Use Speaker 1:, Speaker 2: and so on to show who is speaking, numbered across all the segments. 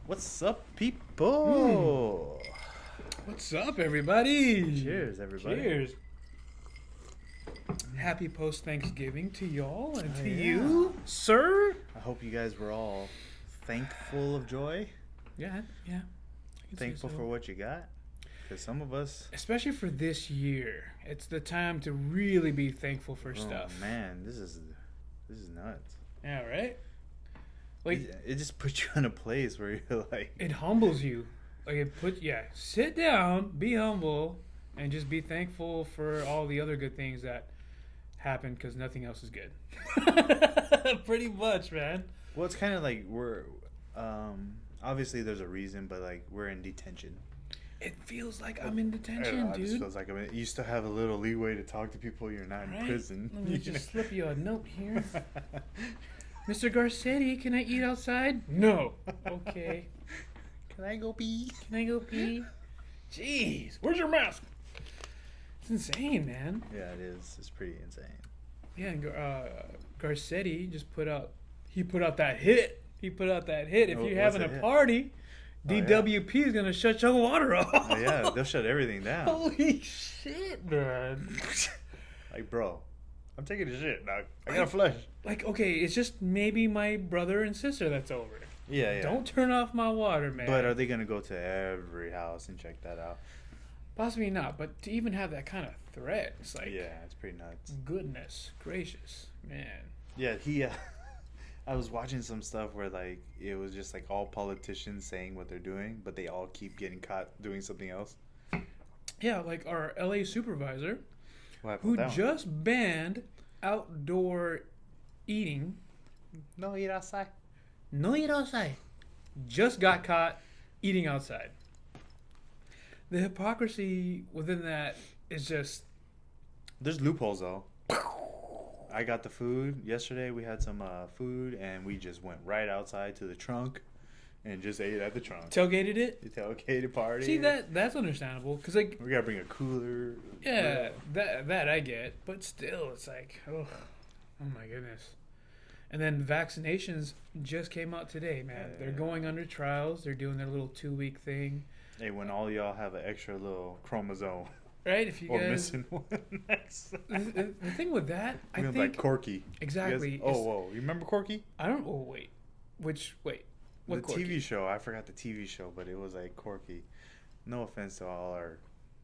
Speaker 1: What's up, people?
Speaker 2: What's up, everybody?
Speaker 1: Cheers, everybody.
Speaker 2: Cheers. Happy post-Thanksgiving to y'all and to
Speaker 1: yeah.
Speaker 2: you, sir.
Speaker 1: I hope you guys were all thankful of joy.
Speaker 2: Yeah. I can
Speaker 1: Thankful
Speaker 2: say so.
Speaker 1: for what you got. Because some of us...
Speaker 2: Especially for this year. It's the time to really be thankful for stuff.
Speaker 1: Oh, man. This is nuts.
Speaker 2: Yeah, right? Like
Speaker 1: It just puts you in a place where you're like...
Speaker 2: It humbles you. Sit down, be humble, and just be thankful for all the other good things that happen because nothing else is good. Pretty much, man.
Speaker 1: Well, it's kind of like we're... obviously, there's a reason, but like we're in detention.
Speaker 2: It feels like I'm in detention,
Speaker 1: It
Speaker 2: dude.
Speaker 1: just feels like you still have a little leeway to talk to people. You're not in prison.
Speaker 2: Let me just slip you a note here. Mr. Garcetti, can I eat outside? No. Okay.
Speaker 1: Can I go pee?
Speaker 2: Can I go pee? Jeez, where's your mask? It's insane, man.
Speaker 1: Yeah, it is. It's pretty insane.
Speaker 2: Yeah, and Garcetti just put out that hit. He put out that hit. If you're having a party, DWP is going to shut your water off.
Speaker 1: Oh, yeah, they'll shut everything down.
Speaker 2: Holy shit, man.
Speaker 1: Like, bro, I'm taking a shit, dog. I got to flush.
Speaker 2: Like, okay, it's just maybe my brother and sister that's over.
Speaker 1: Yeah.
Speaker 2: Don't turn off my water, man.
Speaker 1: But are they going to go to every house and check that out?
Speaker 2: Possibly not, but to even have that kind of threat, it's like...
Speaker 1: Yeah, it's pretty nuts.
Speaker 2: Goodness gracious, man.
Speaker 1: Yeah, I was watching some stuff where, like, it was just, like, all politicians saying what they're doing, but they all keep getting caught doing something else.
Speaker 2: Yeah, like our LA supervisor,
Speaker 1: who
Speaker 2: just banned outdoor eating.
Speaker 1: No eat outside.
Speaker 2: No eat outside. Just got caught eating outside. The hypocrisy within that is just...
Speaker 1: There's loopholes, though. I got the food. Yesterday we had some food, and we just went right outside to the trunk and just ate at the trunk.
Speaker 2: Tailgated it?
Speaker 1: The tailgated party.
Speaker 2: See, that's understandable. Because, like...
Speaker 1: We got to bring a cooler.
Speaker 2: Yeah, that I get. But still, it's like, oh my goodness. And then vaccinations just came out today, man.
Speaker 1: Yeah.
Speaker 2: They're going under trials. They're doing their little 2-week thing.
Speaker 1: Hey, when all y'all have an extra little chromosome.
Speaker 2: Right? If you
Speaker 1: or
Speaker 2: guys...
Speaker 1: missing one.
Speaker 2: the thing with that, I think...
Speaker 1: like Corky.
Speaker 2: Exactly.
Speaker 1: Whoa. You remember Corky?
Speaker 2: I don't... Oh, wait. What
Speaker 1: The
Speaker 2: Corky?
Speaker 1: TV show. I forgot the TV show, but it was like Corky. No offense to all our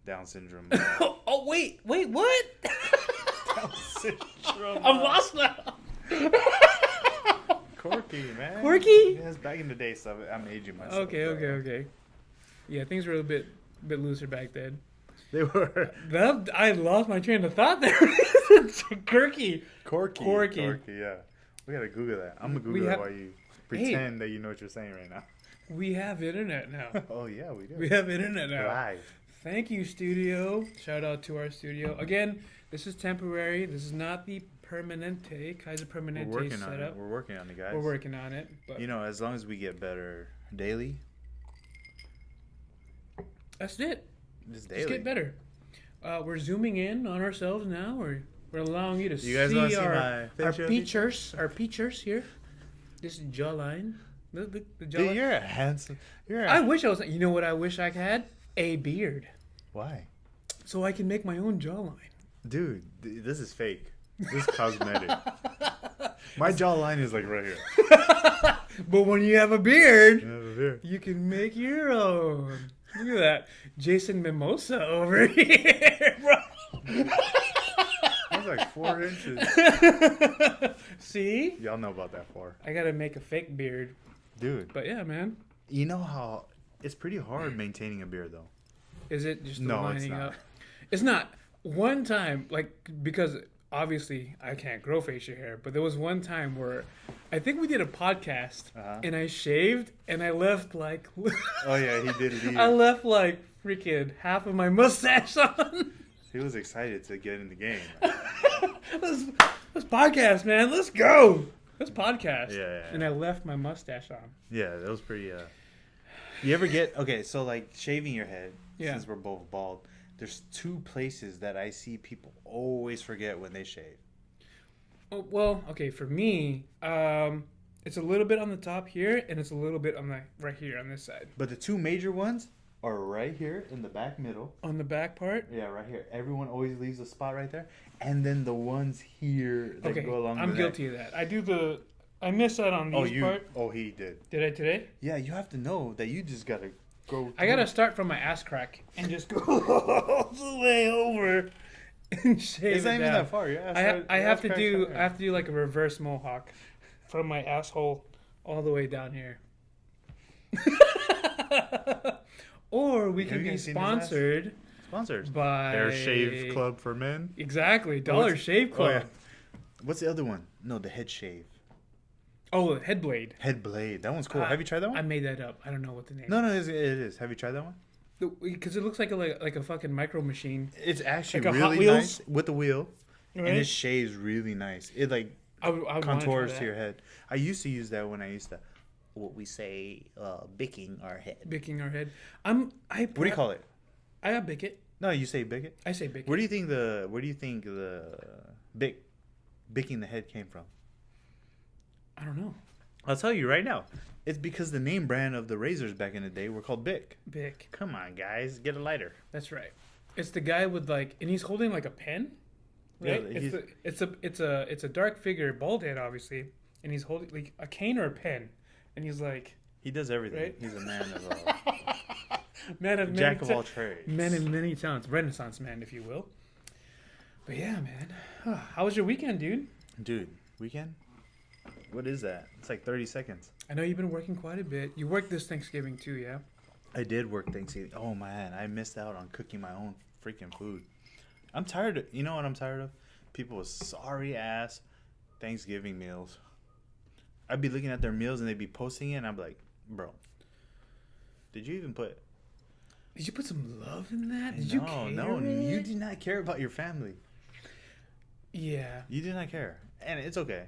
Speaker 1: Down syndrome.
Speaker 2: Oh, wait. What?
Speaker 1: Down syndrome.
Speaker 2: I'm lost now.
Speaker 1: Corky, man.
Speaker 2: Corky?
Speaker 1: Yes, back in the day stuff. I'm aging myself.
Speaker 2: Okay. Yeah, things were a bit looser back then.
Speaker 1: They were.
Speaker 2: I lost my train of thought there. Corky,
Speaker 1: yeah. We gotta Google that. I'm gonna Google that while you pretend that you know what you're saying right now.
Speaker 2: We have internet now.
Speaker 1: Oh yeah, we do.
Speaker 2: We have internet now.
Speaker 1: Live.
Speaker 2: Thank you, studio. Shout out to our studio. Again, this is temporary. This is not the Kaiser Permanente setup.
Speaker 1: We're working on it, guys.
Speaker 2: We're working on it. But
Speaker 1: as long as we get better daily.
Speaker 2: That's it.
Speaker 1: Just daily.
Speaker 2: Just get better. We're zooming in on ourselves now. We're allowing you to see our features here. This jawline. The jawline.
Speaker 1: Dude, you're a handsome.
Speaker 2: I wish I was. You know what I wish I had? A beard.
Speaker 1: Why?
Speaker 2: So I can make my own jawline.
Speaker 1: Dude, this is fake. This is cosmetic. My jawline is like right here.
Speaker 2: But when you have a beard, you can make your own. Look at that. Jason Mimosa over here, bro.
Speaker 1: That's like 4 inches.
Speaker 2: See?
Speaker 1: Y'all know about that 4.
Speaker 2: I gotta make a fake beard.
Speaker 1: Dude.
Speaker 2: But yeah, man.
Speaker 1: You know how it's pretty hard maintaining a beard, though.
Speaker 2: Is it just
Speaker 1: lining
Speaker 2: up? It's not. One time, because obviously I can't grow facial hair, but there was one time where I think we did a podcast and I shaved and I left like...
Speaker 1: Oh, yeah, he did it.
Speaker 2: I left like freaking half of my mustache on.
Speaker 1: He was excited to get in the game.
Speaker 2: Let's podcast, man. Let's go. Let's podcast.
Speaker 1: Yeah.
Speaker 2: And I left my mustache on.
Speaker 1: Yeah, that was pretty... You ever get... Okay, so like shaving your head, since we're both bald, there's 2 places that I see people always forget when they shave.
Speaker 2: Well, okay, for me, It's a little bit on the top here, and it's a little bit on the right here on this side.
Speaker 1: But the two major ones are right here in the back middle.
Speaker 2: On the back part?
Speaker 1: Yeah, right here. Everyone always leaves a spot right there. And then the ones here that go along
Speaker 2: I'm
Speaker 1: the
Speaker 2: guilty of that. I missed out on these part.
Speaker 1: Oh, he did.
Speaker 2: Did I today?
Speaker 1: Yeah, you have to know that you just gotta go.
Speaker 2: I gotta start from my ass crack and just go all the way over and shave
Speaker 1: It's not
Speaker 2: it
Speaker 1: even
Speaker 2: down.
Speaker 1: that far. Yeah,
Speaker 2: I have to do like a reverse mohawk from my asshole all the way down here. Or we can be sponsored by
Speaker 1: Hair Shave Club for Men.
Speaker 2: Exactly, Dollar Shave Club.
Speaker 1: Oh, yeah. What's the other one? No, the Head Shave.
Speaker 2: Oh, Head Blade.
Speaker 1: Head Blade. That one's cool. Have you tried that one?
Speaker 2: I made that up. I don't know what the name.
Speaker 1: No, it is. Have you tried that one?
Speaker 2: Because it looks like a fucking micro machine.
Speaker 1: It's actually
Speaker 2: like
Speaker 1: really nice with the wheel,
Speaker 2: right?
Speaker 1: and it shaves really nice. It like
Speaker 2: I would
Speaker 1: contours to your head. I used to use that when I used to, what we say, bicking our head.
Speaker 2: Bicking our head.
Speaker 1: What do you call it?
Speaker 2: I got bick it.
Speaker 1: No, you say bick it.
Speaker 2: I say bick it.
Speaker 1: Where do you think the bicking the head came from?
Speaker 2: I don't know.
Speaker 1: I'll tell you right now. It's because the name brand of the razors back in the day were called Bic.
Speaker 2: Bic.
Speaker 1: Come on, guys, get a lighter.
Speaker 2: That's right. It's the guy with and he's holding like a pen, right?
Speaker 1: Yeah,
Speaker 2: it's a dark figure, bald head, obviously, and he's holding like a cane or a pen, and he's like.
Speaker 1: He does everything. Right? He's a man of jack of all trades.
Speaker 2: Man in many talents, Renaissance man, if you will. But yeah, man, how was your weekend, dude?
Speaker 1: Dude, weekend? What is that? It's like 30 seconds.
Speaker 2: I know you've been working quite a bit. You worked this Thanksgiving too, yeah?
Speaker 1: I did work Thanksgiving. Oh, man. I missed out on cooking my own freaking food. I'm tired of... You know what I'm tired of? People with sorry-ass Thanksgiving meals. I'd be looking at their meals and they'd be posting it and I'd be like, bro, did you even put...
Speaker 2: Did you put some love in that? Did you care?
Speaker 1: No. You did not care about your family.
Speaker 2: Yeah.
Speaker 1: You did not care. And it's okay.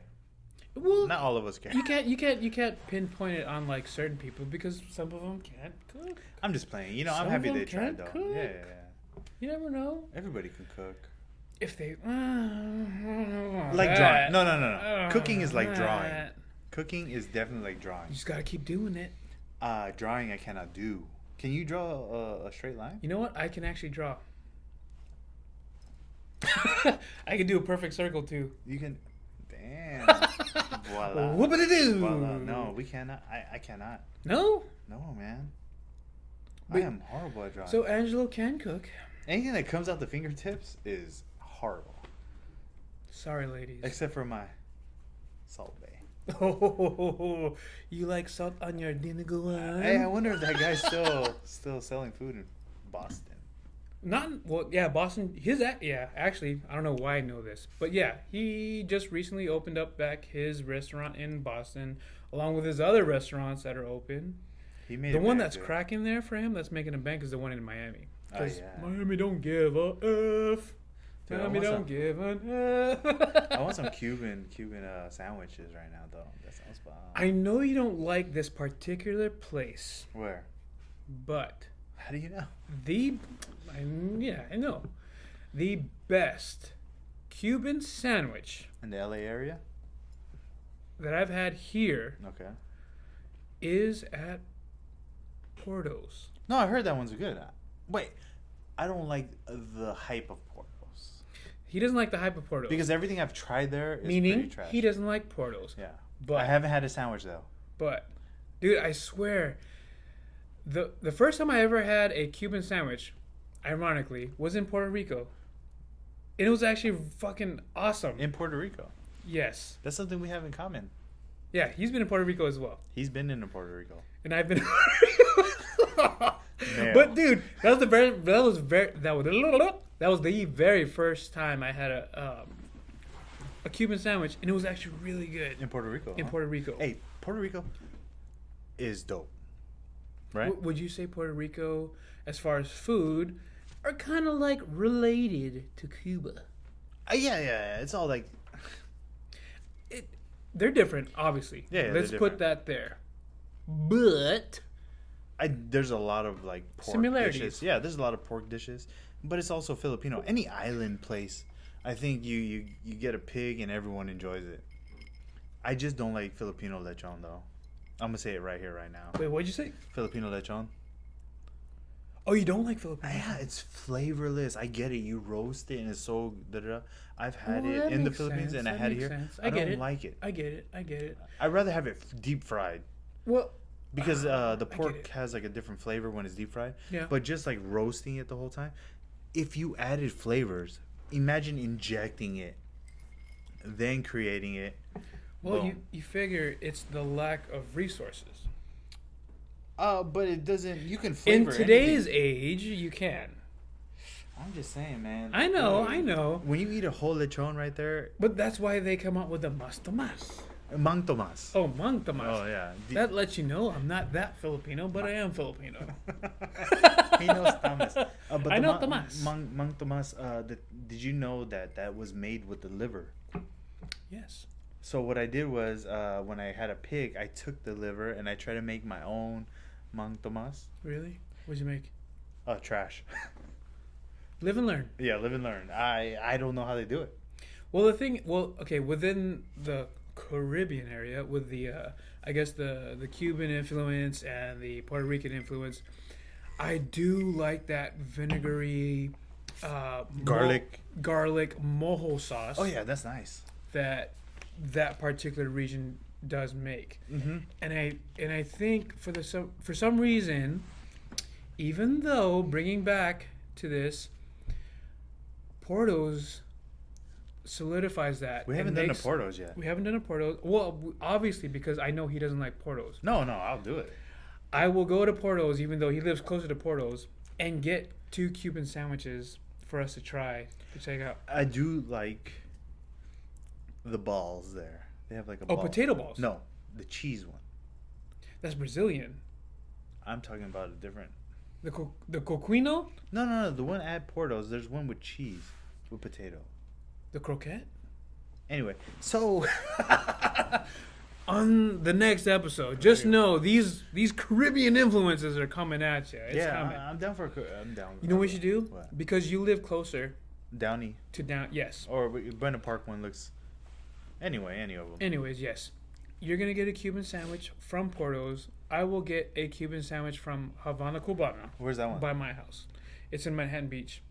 Speaker 2: Well,
Speaker 1: not all of us care.
Speaker 2: You can't pinpoint it on like certain people because some of them can't cook.
Speaker 1: I'm just playing. You know, I'm happy they tried though.
Speaker 2: Cook.
Speaker 1: Yeah.
Speaker 2: You never know.
Speaker 1: Everybody can cook.
Speaker 2: If they
Speaker 1: like drawing. No. Cooking is like drawing. Cooking is definitely like drawing.
Speaker 2: You just gotta keep doing it.
Speaker 1: Drawing I cannot do. Can you draw a straight line?
Speaker 2: You know what? I can actually draw. I can do a perfect circle too.
Speaker 1: You can. Damn. Voila.
Speaker 2: Whoop-a-doo.
Speaker 1: Voila. No, we cannot. I cannot.
Speaker 2: No?
Speaker 1: No, man.
Speaker 2: But,
Speaker 1: I am horrible at drawing.
Speaker 2: So Angelo can cook.
Speaker 1: Anything that comes out the fingertips is horrible.
Speaker 2: Sorry, ladies.
Speaker 1: Except for my Salt Bay.
Speaker 2: Oh, you like salt on your dinner?
Speaker 1: Hey, I wonder if that guy's still selling food in Boston.
Speaker 2: Boston. Actually, I don't know why I know this, but yeah, he just recently opened up back his restaurant in Boston, along with his other restaurants that are open.
Speaker 1: He made
Speaker 2: the one that's cracking there for him, that's making a bank, is the one in Miami. Because Miami don't give a F.
Speaker 1: Dude,
Speaker 2: Miami don't give an F.
Speaker 1: I want some Cuban sandwiches right now, though. That sounds bomb.
Speaker 2: I know you don't like this particular place.
Speaker 1: Where?
Speaker 2: But
Speaker 1: how do you know?
Speaker 2: I know. The best Cuban sandwich
Speaker 1: in the LA area
Speaker 2: that I've had here is at Porto's.
Speaker 1: No, I heard that one's good. Wait, I don't like the hype of Porto's.
Speaker 2: He doesn't like the hype of Porto's.
Speaker 1: Because everything I've tried there is pretty trash.
Speaker 2: He doesn't like Porto's.
Speaker 1: Yeah.
Speaker 2: But
Speaker 1: I haven't had a sandwich, though.
Speaker 2: But, dude, I swear, the first time I ever had a Cuban sandwich, ironically, was in Puerto Rico. And it was actually fucking awesome.
Speaker 1: In Puerto Rico?
Speaker 2: Yes.
Speaker 1: That's something we have in common.
Speaker 2: Yeah, he's been in Puerto Rico as well.
Speaker 1: He's been in Puerto Rico.
Speaker 2: And I've been in Puerto Rico. But, dude, that was the very first time I had a Cuban sandwich, and it was actually really good.
Speaker 1: In Puerto Rico?
Speaker 2: Puerto Rico.
Speaker 1: Hey, Puerto Rico is dope. Right?
Speaker 2: Would you say Puerto Rico, as far as food, are kind of like related to Cuba?
Speaker 1: Yeah. It's all like...
Speaker 2: They're different, obviously.
Speaker 1: Yeah,
Speaker 2: let's put that there. But...
Speaker 1: there's a lot of like pork
Speaker 2: similarities.
Speaker 1: Dishes. Yeah, there's a lot of pork dishes, but it's also Filipino. Any island place, I think you get a pig and everyone enjoys it. I just don't like Filipino lechon though. I'm gonna say it right here, right now.
Speaker 2: Wait, what'd you say?
Speaker 1: Filipino lechon.
Speaker 2: Oh, you don't like Filipino?
Speaker 1: Yeah, it's flavorless. I get it. You roast it and it's so da-da-da. I've had
Speaker 2: Well,
Speaker 1: it
Speaker 2: that
Speaker 1: in the
Speaker 2: makes
Speaker 1: Philippines
Speaker 2: sense.
Speaker 1: and I
Speaker 2: That
Speaker 1: had it
Speaker 2: makes
Speaker 1: here.
Speaker 2: sense.
Speaker 1: I
Speaker 2: get
Speaker 1: don't
Speaker 2: it.
Speaker 1: like it.
Speaker 2: I get it.
Speaker 1: I'd rather have it deep fried
Speaker 2: Well,
Speaker 1: because the
Speaker 2: get
Speaker 1: pork
Speaker 2: it.
Speaker 1: has like a different flavor when it's deep fried.
Speaker 2: Yeah.
Speaker 1: But just like roasting it the whole time, if you added flavors, imagine injecting it, then creating it.
Speaker 2: well,
Speaker 1: Boom.
Speaker 2: you figure it's the lack of resources.
Speaker 1: But it doesn't. You can
Speaker 2: In
Speaker 1: flavor
Speaker 2: today's
Speaker 1: anything.
Speaker 2: age, you can.
Speaker 1: I'm just saying, man.
Speaker 2: I know.
Speaker 1: When you eat a whole lechon right there,
Speaker 2: But that's why they come out with the mas tomas.
Speaker 1: mang tomas.
Speaker 2: Oh, mang tomas.
Speaker 1: Oh yeah.
Speaker 2: That lets you know I'm not that Filipino, but I am Filipino.
Speaker 1: He knows Thomas. But
Speaker 2: I
Speaker 1: the
Speaker 2: know Tomas.
Speaker 1: Mang Tomas. Did you know that was made with the liver?
Speaker 2: Yes.
Speaker 1: So what I did was when I had a pig, I took the liver and I tried to make my own Mang Tomas.
Speaker 2: Really? What'd you make?
Speaker 1: Trash.
Speaker 2: Live and learn.
Speaker 1: Yeah, live and learn. I don't know how they do it.
Speaker 2: Well, okay, within the Caribbean area, with the, I guess the Cuban influence and the Puerto Rican influence, I do like that vinegary, garlic mojo sauce.
Speaker 1: Oh yeah, that's nice.
Speaker 2: That particular region does make,
Speaker 1: Mm-hmm.
Speaker 2: and I think for some reason, even though bringing back to this, Porto's solidifies that.
Speaker 1: We haven't done the Portos yet.
Speaker 2: We haven't done a Porto's. Well, obviously because I know he doesn't like Porto's.
Speaker 1: No, I'll do it.
Speaker 2: I will go to Porto's, even though he lives closer to Porto's, and get 2 Cuban sandwiches for us to try to check out.
Speaker 1: I do like the balls there. They have like a
Speaker 2: Oh,
Speaker 1: ball.
Speaker 2: potato balls.
Speaker 1: No, the cheese one.
Speaker 2: That's Brazilian.
Speaker 1: I'm talking about a different.
Speaker 2: The coquino,
Speaker 1: No. The one at Portos, there's one with cheese, with potato.
Speaker 2: the croquette.
Speaker 1: Anyway, so
Speaker 2: On the next episode, just know these Caribbean influences are coming at you. It's coming.
Speaker 1: I'm down for. I'm down.
Speaker 2: You know what we should do?
Speaker 1: What?
Speaker 2: Because you live closer
Speaker 1: Downey
Speaker 2: to down. Yes.
Speaker 1: or Brenda Park one looks. Anyway, any of them.
Speaker 2: Anyways, yes. You're gonna get a Cuban sandwich from Porto's. I will get a Cuban sandwich from Havana Cubana
Speaker 1: Where's that one?
Speaker 2: by my house. It's in Manhattan Beach.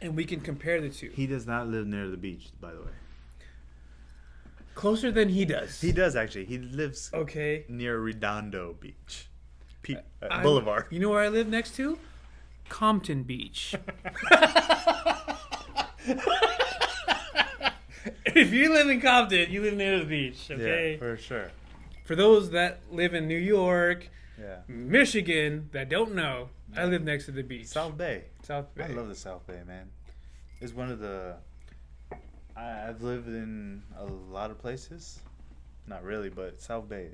Speaker 2: And we can compare the two.
Speaker 1: He does not live near the beach, by the way.
Speaker 2: Closer than he does.
Speaker 1: He does actually. He lives
Speaker 2: Okay.
Speaker 1: near Redondo Beach,
Speaker 2: I-
Speaker 1: Boulevard.
Speaker 2: You know where I live next to? Compton Beach. If you live in Compton, you live near the beach, okay?
Speaker 1: Yeah, for sure.
Speaker 2: For those that live in New York,
Speaker 1: Yeah.
Speaker 2: Michigan, that don't know, I live next to the beach.
Speaker 1: South Bay.
Speaker 2: South Bay.
Speaker 1: I love the South Bay, man. It's one of the. I've lived in a lot of places. Not really, but South Bay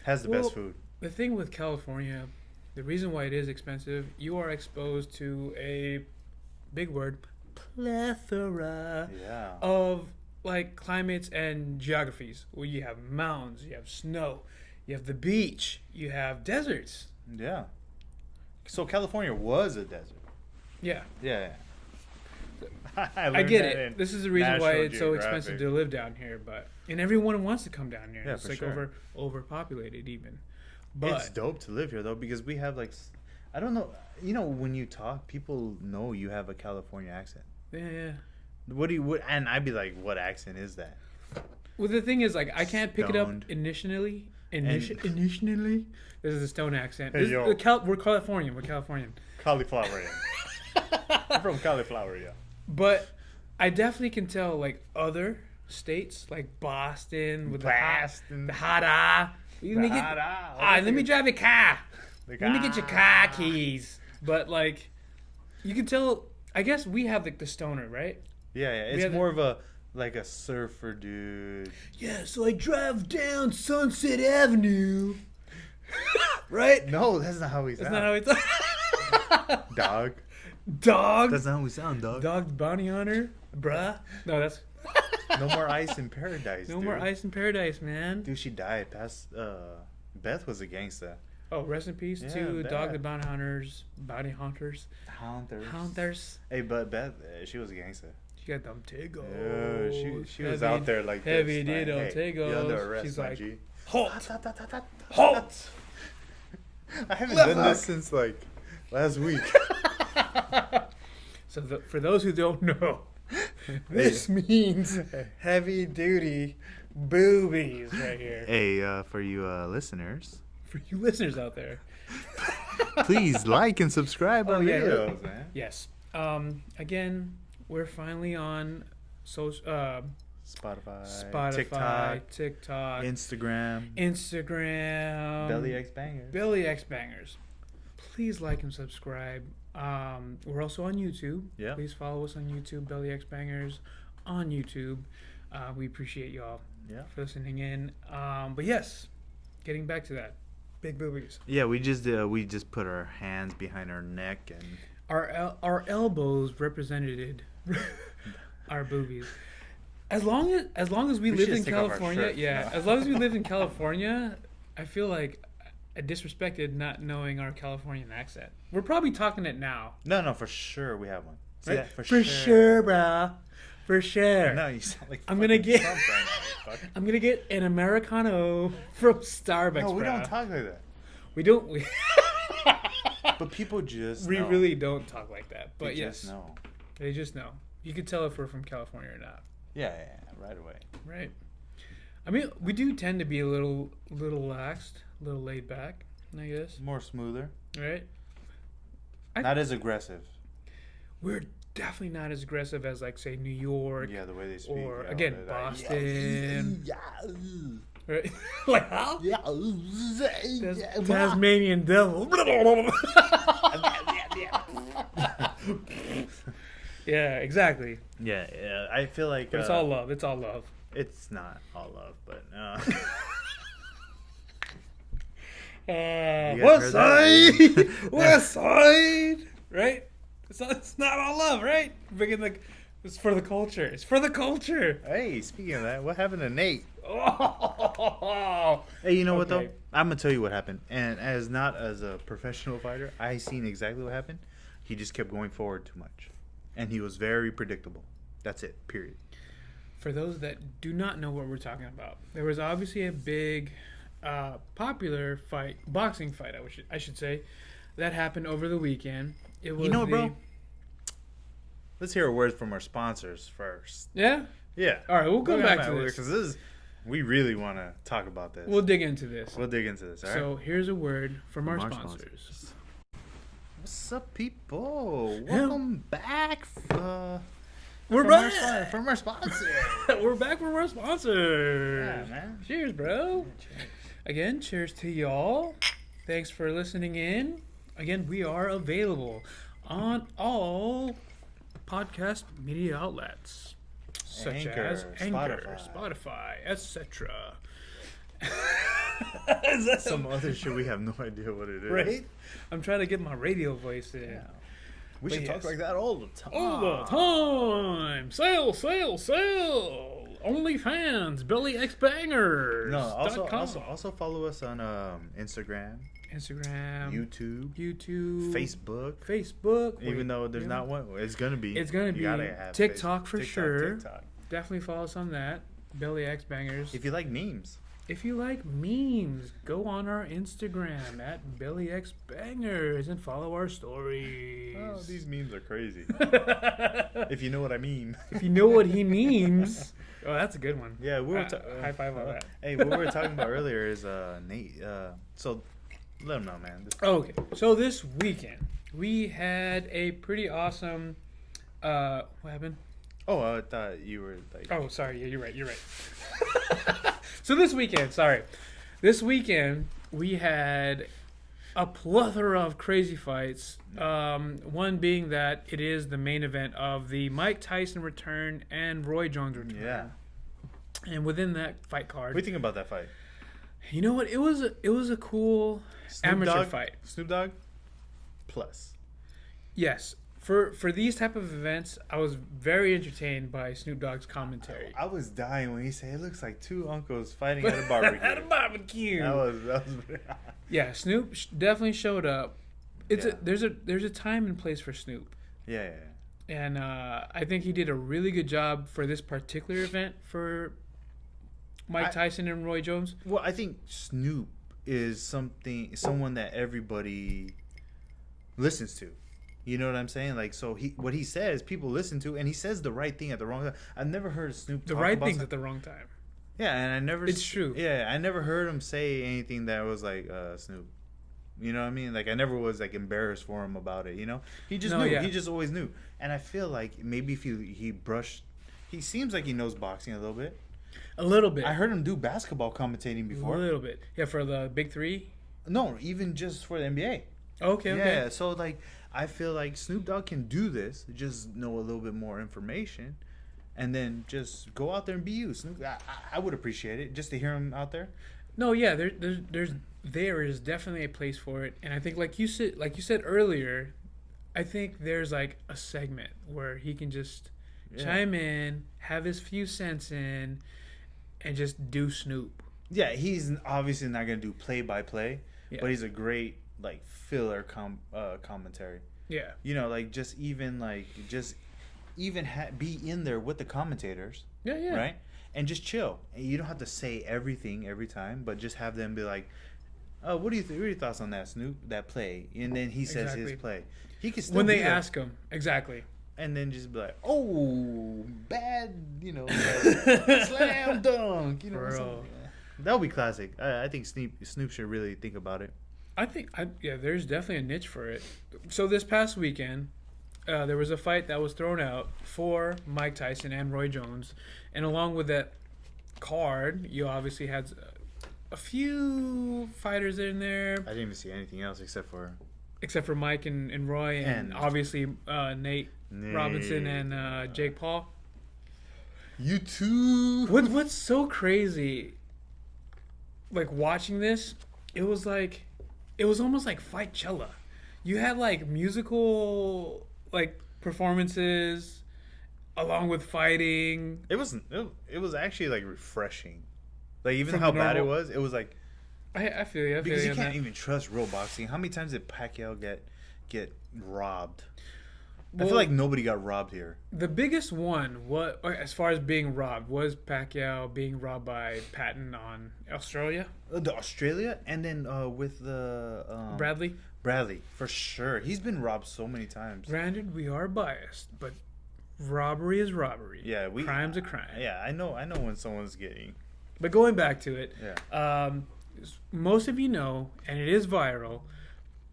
Speaker 1: has the best food.
Speaker 2: The thing with California, the reason why it is expensive, you are exposed to a big word, plethora
Speaker 1: Yeah.
Speaker 2: of like climates and geographies. Where you have mountains, you have snow, you have the beach, you have deserts.
Speaker 1: Yeah. So California was a desert.
Speaker 2: Yeah,
Speaker 1: Yeah.
Speaker 2: I get it. This is the reason why it's so expensive to live down here, but and everyone wants to come down here.
Speaker 1: Yeah,
Speaker 2: It's
Speaker 1: for
Speaker 2: like
Speaker 1: sure.
Speaker 2: overpopulated even. But
Speaker 1: It's dope to live here though because we have like, I don't know. You know when you talk, people know you have a California accent.
Speaker 2: yeah.
Speaker 1: What do you? What? And I'd be like, what accent is that?
Speaker 2: Well, the thing is, like, I can't pick it up
Speaker 1: Stoned.
Speaker 2: initially. Initially, this is a stone accent.
Speaker 1: Hey,
Speaker 2: This is
Speaker 1: yo.
Speaker 2: we're Californian. We're Californian.
Speaker 1: Cauliflower. I'm from cauliflower. Yeah.
Speaker 2: But I definitely can tell, like, other states, like Boston, with
Speaker 1: Boston.
Speaker 2: the hot let me get, let me drive your car. Let me get your car keys. But like, you can tell. I guess we have like the stoner, right?
Speaker 1: Yeah. It's more of a like a surfer dude.
Speaker 2: Yeah. So I drive down Sunset Avenue. Right?
Speaker 1: No, that's not how we
Speaker 2: That's
Speaker 1: sound.
Speaker 2: not how it's.
Speaker 1: Dog.
Speaker 2: Dog.
Speaker 1: That's not how we sound, dog.
Speaker 2: Dog bounty hunter, bruh. No, that's
Speaker 1: No more ice in paradise.
Speaker 2: no
Speaker 1: dude.
Speaker 2: more ice in paradise, man.
Speaker 1: Dude, she died. Beth was a gangster.
Speaker 2: Oh, rest in peace
Speaker 1: Yeah,
Speaker 2: to
Speaker 1: Beth.
Speaker 2: Dog the bounty hunters.
Speaker 1: Hunters.
Speaker 2: Hunters.
Speaker 1: Hey, but Beth, she was a gangster.
Speaker 2: She got them tigos.
Speaker 1: Yeah, she was out there like
Speaker 2: heavy
Speaker 1: this.
Speaker 2: ditto
Speaker 1: Like, hey, you're under
Speaker 2: tigos.
Speaker 1: arrest,
Speaker 2: She's
Speaker 1: my
Speaker 2: like,
Speaker 1: G.
Speaker 2: halt, halt.
Speaker 1: I haven't done this since like last week.
Speaker 2: So for those who don't know, this means heavy duty boobies right here.
Speaker 1: Hey, for you listeners,
Speaker 2: For you listeners out there.
Speaker 1: please like and subscribe our
Speaker 2: yeah,
Speaker 1: videos, man.
Speaker 2: Yes. Again, we're finally on
Speaker 1: Spotify,
Speaker 2: Spotify, TikTok, Instagram,
Speaker 1: Belly X Bangers.
Speaker 2: Billy X Bangers. Please like and subscribe. We're also on YouTube.
Speaker 1: Yeah.
Speaker 2: Please follow us on YouTube, Belly X Bangers on YouTube. We appreciate y'all for listening in. But yes, getting back to that, big boobies.
Speaker 1: Yeah, we just put our hands behind our neck and
Speaker 2: Our elbows represented our boobies. As long as we lived in California, as long as we lived in California, I feel like I disrespected not knowing our Californian accent. We're probably talking it now.
Speaker 1: No, for sure we have one. See
Speaker 2: Right?
Speaker 1: that?
Speaker 2: For sure, brah. For sure.
Speaker 1: No, you sound like
Speaker 2: I'm gonna get
Speaker 1: Trump right now,
Speaker 2: I'm gonna get an Americano from Starbucks.
Speaker 1: No, we
Speaker 2: brah.
Speaker 1: don't talk like that.
Speaker 2: We don't. We,
Speaker 1: But people just
Speaker 2: we
Speaker 1: know.
Speaker 2: really don't talk like that. But
Speaker 1: They
Speaker 2: yes,
Speaker 1: just know.
Speaker 2: they just know. You can tell if we're from California or not.
Speaker 1: Yeah, right away.
Speaker 2: Right. I mean, we do tend to be a little laxed, a little laid back, I guess.
Speaker 1: More smoother.
Speaker 2: Right?
Speaker 1: Not as aggressive.
Speaker 2: We're definitely not as aggressive as, like, say, New York.
Speaker 1: Yeah, the way they speak.
Speaker 2: Or,
Speaker 1: yeah,
Speaker 2: again,
Speaker 1: they're like,
Speaker 2: Boston.
Speaker 1: Yeah.
Speaker 2: Right? Like, how?
Speaker 1: Yeah.
Speaker 2: Tasmanian devil. Yeah, exactly.
Speaker 1: Yeah, I feel like
Speaker 2: But it's all love. It's all love.
Speaker 1: it's not all love, but You guys
Speaker 2: West
Speaker 1: heard
Speaker 2: side,
Speaker 1: that?
Speaker 2: West side, right? It's not all love, right? Bringing it's for the culture. It's for the culture.
Speaker 1: Hey, speaking of that, what happened to Nate?
Speaker 2: Oh.
Speaker 1: Hey, you know what though?
Speaker 2: Okay.
Speaker 1: I'm gonna tell you what happened. And as a professional fighter, I seen exactly what happened. He just kept going forward too much, and he was very predictable. That's it. Period.
Speaker 2: For those that do not know what we're talking about, there was obviously a big, popular boxing fight. I should say, that happened over the weekend. It was
Speaker 1: bro. Let's hear a word from our sponsors first.
Speaker 2: Yeah.
Speaker 1: Yeah.
Speaker 2: All right, we'll go back to this
Speaker 1: because we really want to talk about this.
Speaker 2: We'll dig into this.
Speaker 1: We'll dig into this. All right.
Speaker 2: So here's a word from our sponsors.
Speaker 1: What's up, people? Welcome back.
Speaker 2: We're back
Speaker 1: from our sponsor.
Speaker 2: We're back from our sponsors.
Speaker 1: Yeah, man.
Speaker 2: Cheers, bro. Again, cheers to y'all. Thanks for listening in. Again, we are available on all podcast media outlets, such as Anchor, Spotify, etc.
Speaker 1: Some other shit we have no idea what it is.
Speaker 2: Right? I'm trying to get my radio voice in.
Speaker 1: Yeah. We should talk like that all the time.
Speaker 2: All the time. Sale. OnlyFans, Billy X Bangers.
Speaker 1: No, also follow us on Instagram, YouTube, Facebook. Even though there's not one, it's gonna be.
Speaker 2: It's gonna be TikTok for sure.
Speaker 1: TikTok.
Speaker 2: Definitely follow us on that. Billy X Bangers.
Speaker 1: If you like memes.
Speaker 2: If you like memes, go on our Instagram at Billy X Bangers and follow our stories.
Speaker 1: Oh, these memes are crazy. If you know what I mean.
Speaker 2: If you know what he means. Oh, that's a good one.
Speaker 1: Yeah, we were
Speaker 2: high five on that.
Speaker 1: Hey, what we were talking about earlier is Nate. So let him know, man.
Speaker 2: Okay, so this weekend we had a pretty awesome. What happened?
Speaker 1: Oh, I thought you were like.
Speaker 2: Oh, sorry. Yeah, you're right. So this weekend we had a plethora of crazy fights. One being that it is the main event of the Mike Tyson return and Roy Jones return.
Speaker 1: Yeah.
Speaker 2: And within that fight card,
Speaker 1: What do you think about that fight?
Speaker 2: You know what? It was a cool amateur fight.
Speaker 1: Snoop Dogg plus.
Speaker 2: Yes. For these type of events, I was very entertained by Snoop Dogg's commentary.
Speaker 1: I was dying when he said it looks like two uncles fighting at a barbecue.
Speaker 2: At a barbecue.
Speaker 1: That was
Speaker 2: Yeah, Snoop definitely showed up. There's a time and place for Snoop.
Speaker 1: Yeah.
Speaker 2: And I think he did a really good job for this particular event for Mike Tyson and Roy Jones.
Speaker 1: Well, I think Snoop is someone that everybody listens to. You know what I'm saying? Like, so what he says, people listen to, and he says the right thing at the wrong time. I've never heard Snoop
Speaker 2: The right things at the wrong time.
Speaker 1: Yeah, and I never.
Speaker 2: It's true.
Speaker 1: Yeah, I never heard him say anything that was like Snoop. You know what I mean? Like, I never was like embarrassed for him about it. You know, he just knew. Yeah. He just always knew. And I feel like maybe if he seems like he knows boxing a little bit.
Speaker 2: A little bit.
Speaker 1: I heard him do basketball commentating before.
Speaker 2: A little bit. Yeah, for the Big Three.
Speaker 1: No, even just for the NBA.
Speaker 2: Okay.
Speaker 1: Yeah, so like I feel like Snoop Dogg can do this, just know a little bit more information, and then just go out there and be you. Snoop, I would appreciate it just to hear him out there.
Speaker 2: No, yeah, there is definitely a place for it, and I think like you said earlier, I think there's like a segment where he can just chime in, have his few cents in, and just do Snoop.
Speaker 1: Yeah, he's obviously not gonna do play by play, but he's a great like filler commentary.
Speaker 2: Yeah,
Speaker 1: you know, like just even be in there with the commentators.
Speaker 2: Yeah.
Speaker 1: Right, and just chill. And you don't have to say everything every time, but just have them be like, "Oh, what are your thoughts on that, Snoop? That play?" And then he says his play. He can still
Speaker 2: when they ask him exactly.
Speaker 1: And then just be like, "Oh, bad," you know, slam dunk, you know. That would be classic. I think Snoop should really think about it.
Speaker 2: I think, there's definitely a niche for it. So this past weekend, there was a fight that was thrown out for Mike Tyson and Roy Jones, and along with that card, you obviously had a few fighters in there.
Speaker 1: I didn't even see anything else except for
Speaker 2: Mike and Roy, and obviously Nate Robinson and Jake Paul.
Speaker 1: You too.
Speaker 2: What's so crazy? Like watching this, it was almost like Fightchella. You had like musical like performances along with fighting.
Speaker 1: It was actually like refreshing. Like even how bad it was like
Speaker 2: I feel you.
Speaker 1: Because you can't even trust real boxing. How many times did Pacquiao get robbed? Well, I feel like nobody got robbed here.
Speaker 2: The biggest one, as far as being robbed, was Pacquiao being robbed by Patton on Australia.
Speaker 1: The Australia, and then with the Bradley, for sure. He's been robbed so many times.
Speaker 2: Granted, we are biased, but robbery is robbery.
Speaker 1: Yeah,
Speaker 2: crime's a crime.
Speaker 1: Yeah, I know when someone's getting.
Speaker 2: But going back to it, most of you know, and it is viral.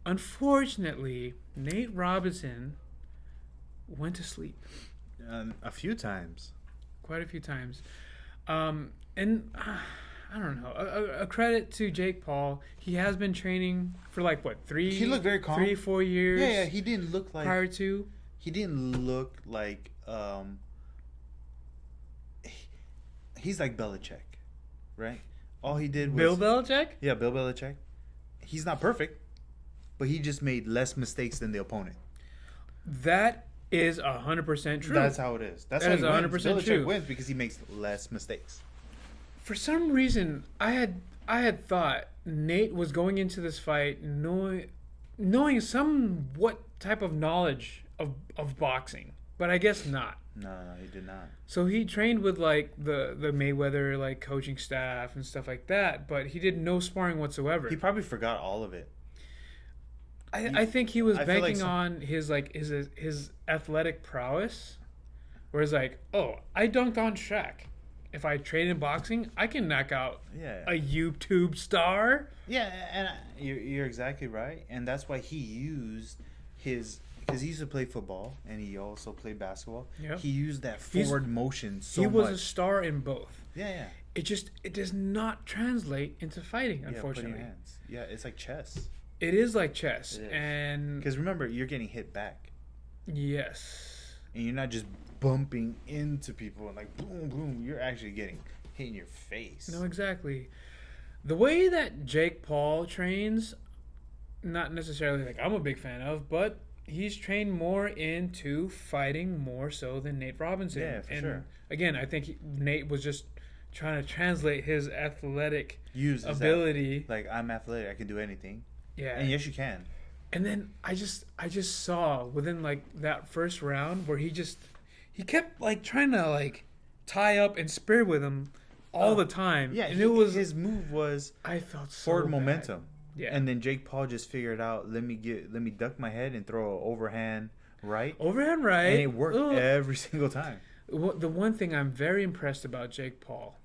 Speaker 2: Unfortunately, Nate Robinson went to sleep.
Speaker 1: A few times.
Speaker 2: Quite a few times. And I don't know. A credit to Jake Paul. He has been training for like, what,
Speaker 1: He looked very calm.
Speaker 2: 3-4 years.
Speaker 1: Yeah, he didn't look like...
Speaker 2: Prior to...
Speaker 1: He didn't look like... he's like Belichick, right? All he did was...
Speaker 2: Bill Belichick?
Speaker 1: Yeah, Bill Belichick. He's not perfect, but he just made less mistakes than the opponent.
Speaker 2: That is 100% true.
Speaker 1: That's how it is. That
Speaker 2: is 100%
Speaker 1: Belichick
Speaker 2: true.
Speaker 1: Wins because he makes less mistakes.
Speaker 2: For some reason, I had thought Nate was going into this fight knowing somewhat type of knowledge of boxing, but I guess not.
Speaker 1: No, he did not.
Speaker 2: So he trained with like the Mayweather like coaching staff and stuff like that, but he did no sparring whatsoever.
Speaker 1: He probably forgot all of it.
Speaker 2: I think he was banking on his athletic prowess, where it's like, oh, I dunked on Shaq. If I train in boxing, I can knock out a YouTube star.
Speaker 1: Yeah, and you're exactly right, and that's why he used because he used to play football and he also played basketball. Yep. He used that forward motion so much.
Speaker 2: He was a star in both.
Speaker 1: Yeah.
Speaker 2: It does not translate into fighting, unfortunately.
Speaker 1: Putting hands. Yeah, it's like chess.
Speaker 2: It is like chess, and
Speaker 1: because remember, you're getting hit back.
Speaker 2: Yes.
Speaker 1: And you're not just bumping into people and like boom, boom. You're actually getting hit in your face.
Speaker 2: No, exactly. The way that Jake Paul trains, not necessarily like I'm a big fan of, but he's trained more into fighting more so than Nate Robinson.
Speaker 1: Yeah, for sure.
Speaker 2: Again, I think Nate was just trying to translate his athletic ability.
Speaker 1: Like, I'm athletic, I can do anything.
Speaker 2: Yeah.
Speaker 1: And yes, you can.
Speaker 2: And then I just saw within like that first round where he kept like trying to like tie up and spear with him all the time.
Speaker 1: Yeah,
Speaker 2: and it was
Speaker 1: his move was
Speaker 2: I felt so
Speaker 1: forward
Speaker 2: bad.
Speaker 1: momentum.
Speaker 2: Yeah.
Speaker 1: And then Jake Paul just figured out, let me duck my head and throw an overhand right.
Speaker 2: Overhand right.
Speaker 1: And it worked every single time.
Speaker 2: The one thing I'm very impressed about Jake Paul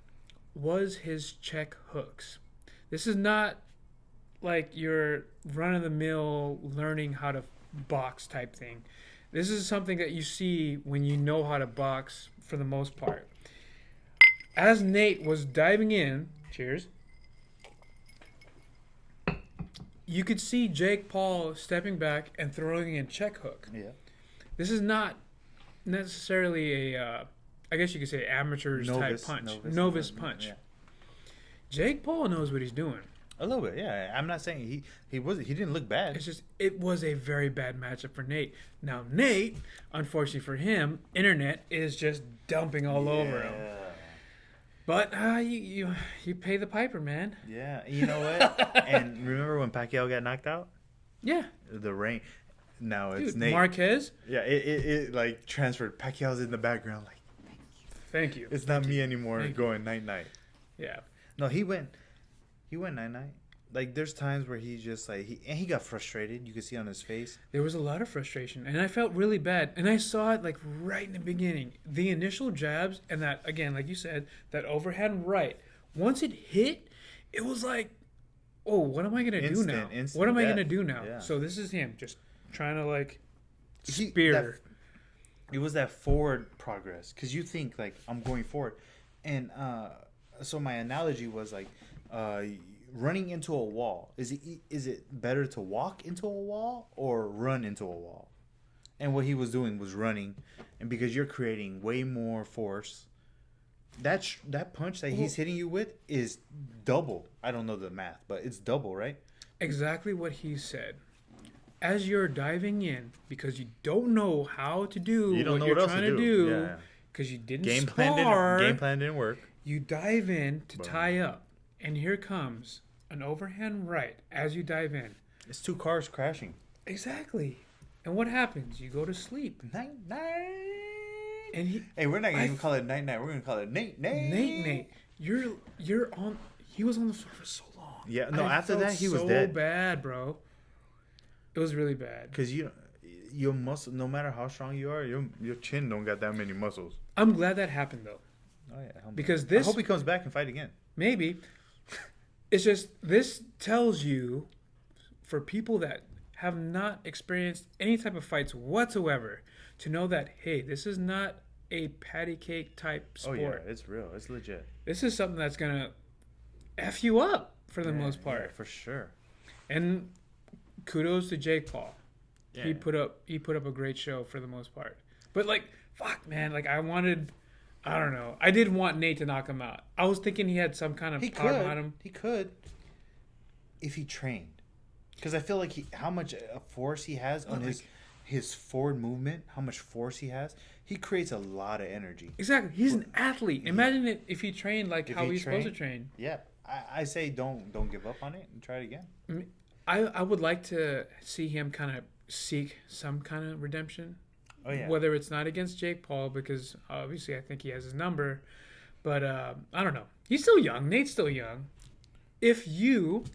Speaker 2: was his check hooks. This is not like your run-of-the-mill learning how to box type thing. This is something that you see when you know how to box for the most part. As Nate was diving in, cheers, you could see Jake Paul stepping back and throwing in check hook.
Speaker 1: Yeah.
Speaker 2: This is not necessarily a, I guess you could say amateur's type punch. Novice punch.
Speaker 1: Yeah.
Speaker 2: Jake Paul knows what he's doing.
Speaker 1: A little bit, yeah. I'm not saying he didn't look bad.
Speaker 2: It's just it was a very bad matchup for Nate. Now Nate, unfortunately for him, internet is just dumping all over him. But you pay the piper, man.
Speaker 1: Yeah, you know what? And remember when Pacquiao got knocked out?
Speaker 2: Yeah.
Speaker 1: The rain. Now it's
Speaker 2: Dude,
Speaker 1: Nate.
Speaker 2: Marquez.
Speaker 1: Yeah, it like transferred. Pacquiao's in the background, like.
Speaker 2: Thank you.
Speaker 1: It's not me anymore going night.
Speaker 2: Yeah.
Speaker 1: No, he went night. Like there's times where he just like he got frustrated. You could see on his face.
Speaker 2: There was a lot of frustration, and I felt really bad. And I saw it like right in the beginning. The initial jabs and that, again, like you said, that overhand right. Once it hit, it was like, oh, what am I gonna do now? What am I gonna do now?
Speaker 1: Yeah.
Speaker 2: So this is him just trying to like
Speaker 1: He-
Speaker 2: spear.
Speaker 1: It was that forward progress because you think like I'm going forward, and so my analogy was like running into a wall. Is it better to walk into a wall or run into a wall? And what he was doing was running, and because you're creating way more force, that punch that he's hitting you with is double. I don't know the math, but it's double, right?
Speaker 2: Exactly what he said. As you're diving in, because you don't know how to do what you're trying to do, because you didn't spar,
Speaker 1: game plan didn't work.
Speaker 2: You dive in to tie up, and here comes an overhand right as you dive in.
Speaker 1: It's two cars crashing.
Speaker 2: Exactly. And what happens? You go to sleep.
Speaker 1: Night.
Speaker 2: And
Speaker 1: Hey, we're not gonna even call it night. We're gonna call it Nate.
Speaker 2: Nate. You're on. He was on the floor for so long.
Speaker 1: Yeah. No.
Speaker 2: I
Speaker 1: After
Speaker 2: felt
Speaker 1: that, he was
Speaker 2: so
Speaker 1: dead.
Speaker 2: bad, bro. It was really bad.
Speaker 1: Because your muscle, no matter how strong you are, your chin don't got that many muscles.
Speaker 2: I'm glad that happened though.
Speaker 1: Oh yeah.
Speaker 2: Because
Speaker 1: I hope he comes back and fight again.
Speaker 2: Maybe. It's just, this tells you, for people that have not experienced any type of fights whatsoever, to know that, hey, this is not a patty cake type sport.
Speaker 1: Oh yeah, it's real. It's legit.
Speaker 2: This is something that's going to F you up for the most part.
Speaker 1: Yeah, for sure.
Speaker 2: And kudos to Jake Paul.
Speaker 1: Yeah.
Speaker 2: He put up a great show for the most part. But like, fuck, man, like I don't know. I did want Nate to knock him out. I was thinking he had some kind of power behind him.
Speaker 1: He could, if he trained, because I feel like how much force he has on his forward movement, how much force he has. He creates a lot of energy.
Speaker 2: Exactly. He's an athlete. Imagine it if he trained like how he's supposed to train.
Speaker 1: Yeah, I say don't give up on it and try it again.
Speaker 2: I would like to see him kind of seek some kind of redemption.
Speaker 1: Oh yeah.
Speaker 2: Whether it's not against Jake Paul, because obviously I think he has his number, but I don't know. He's still young. Nate's still young. If you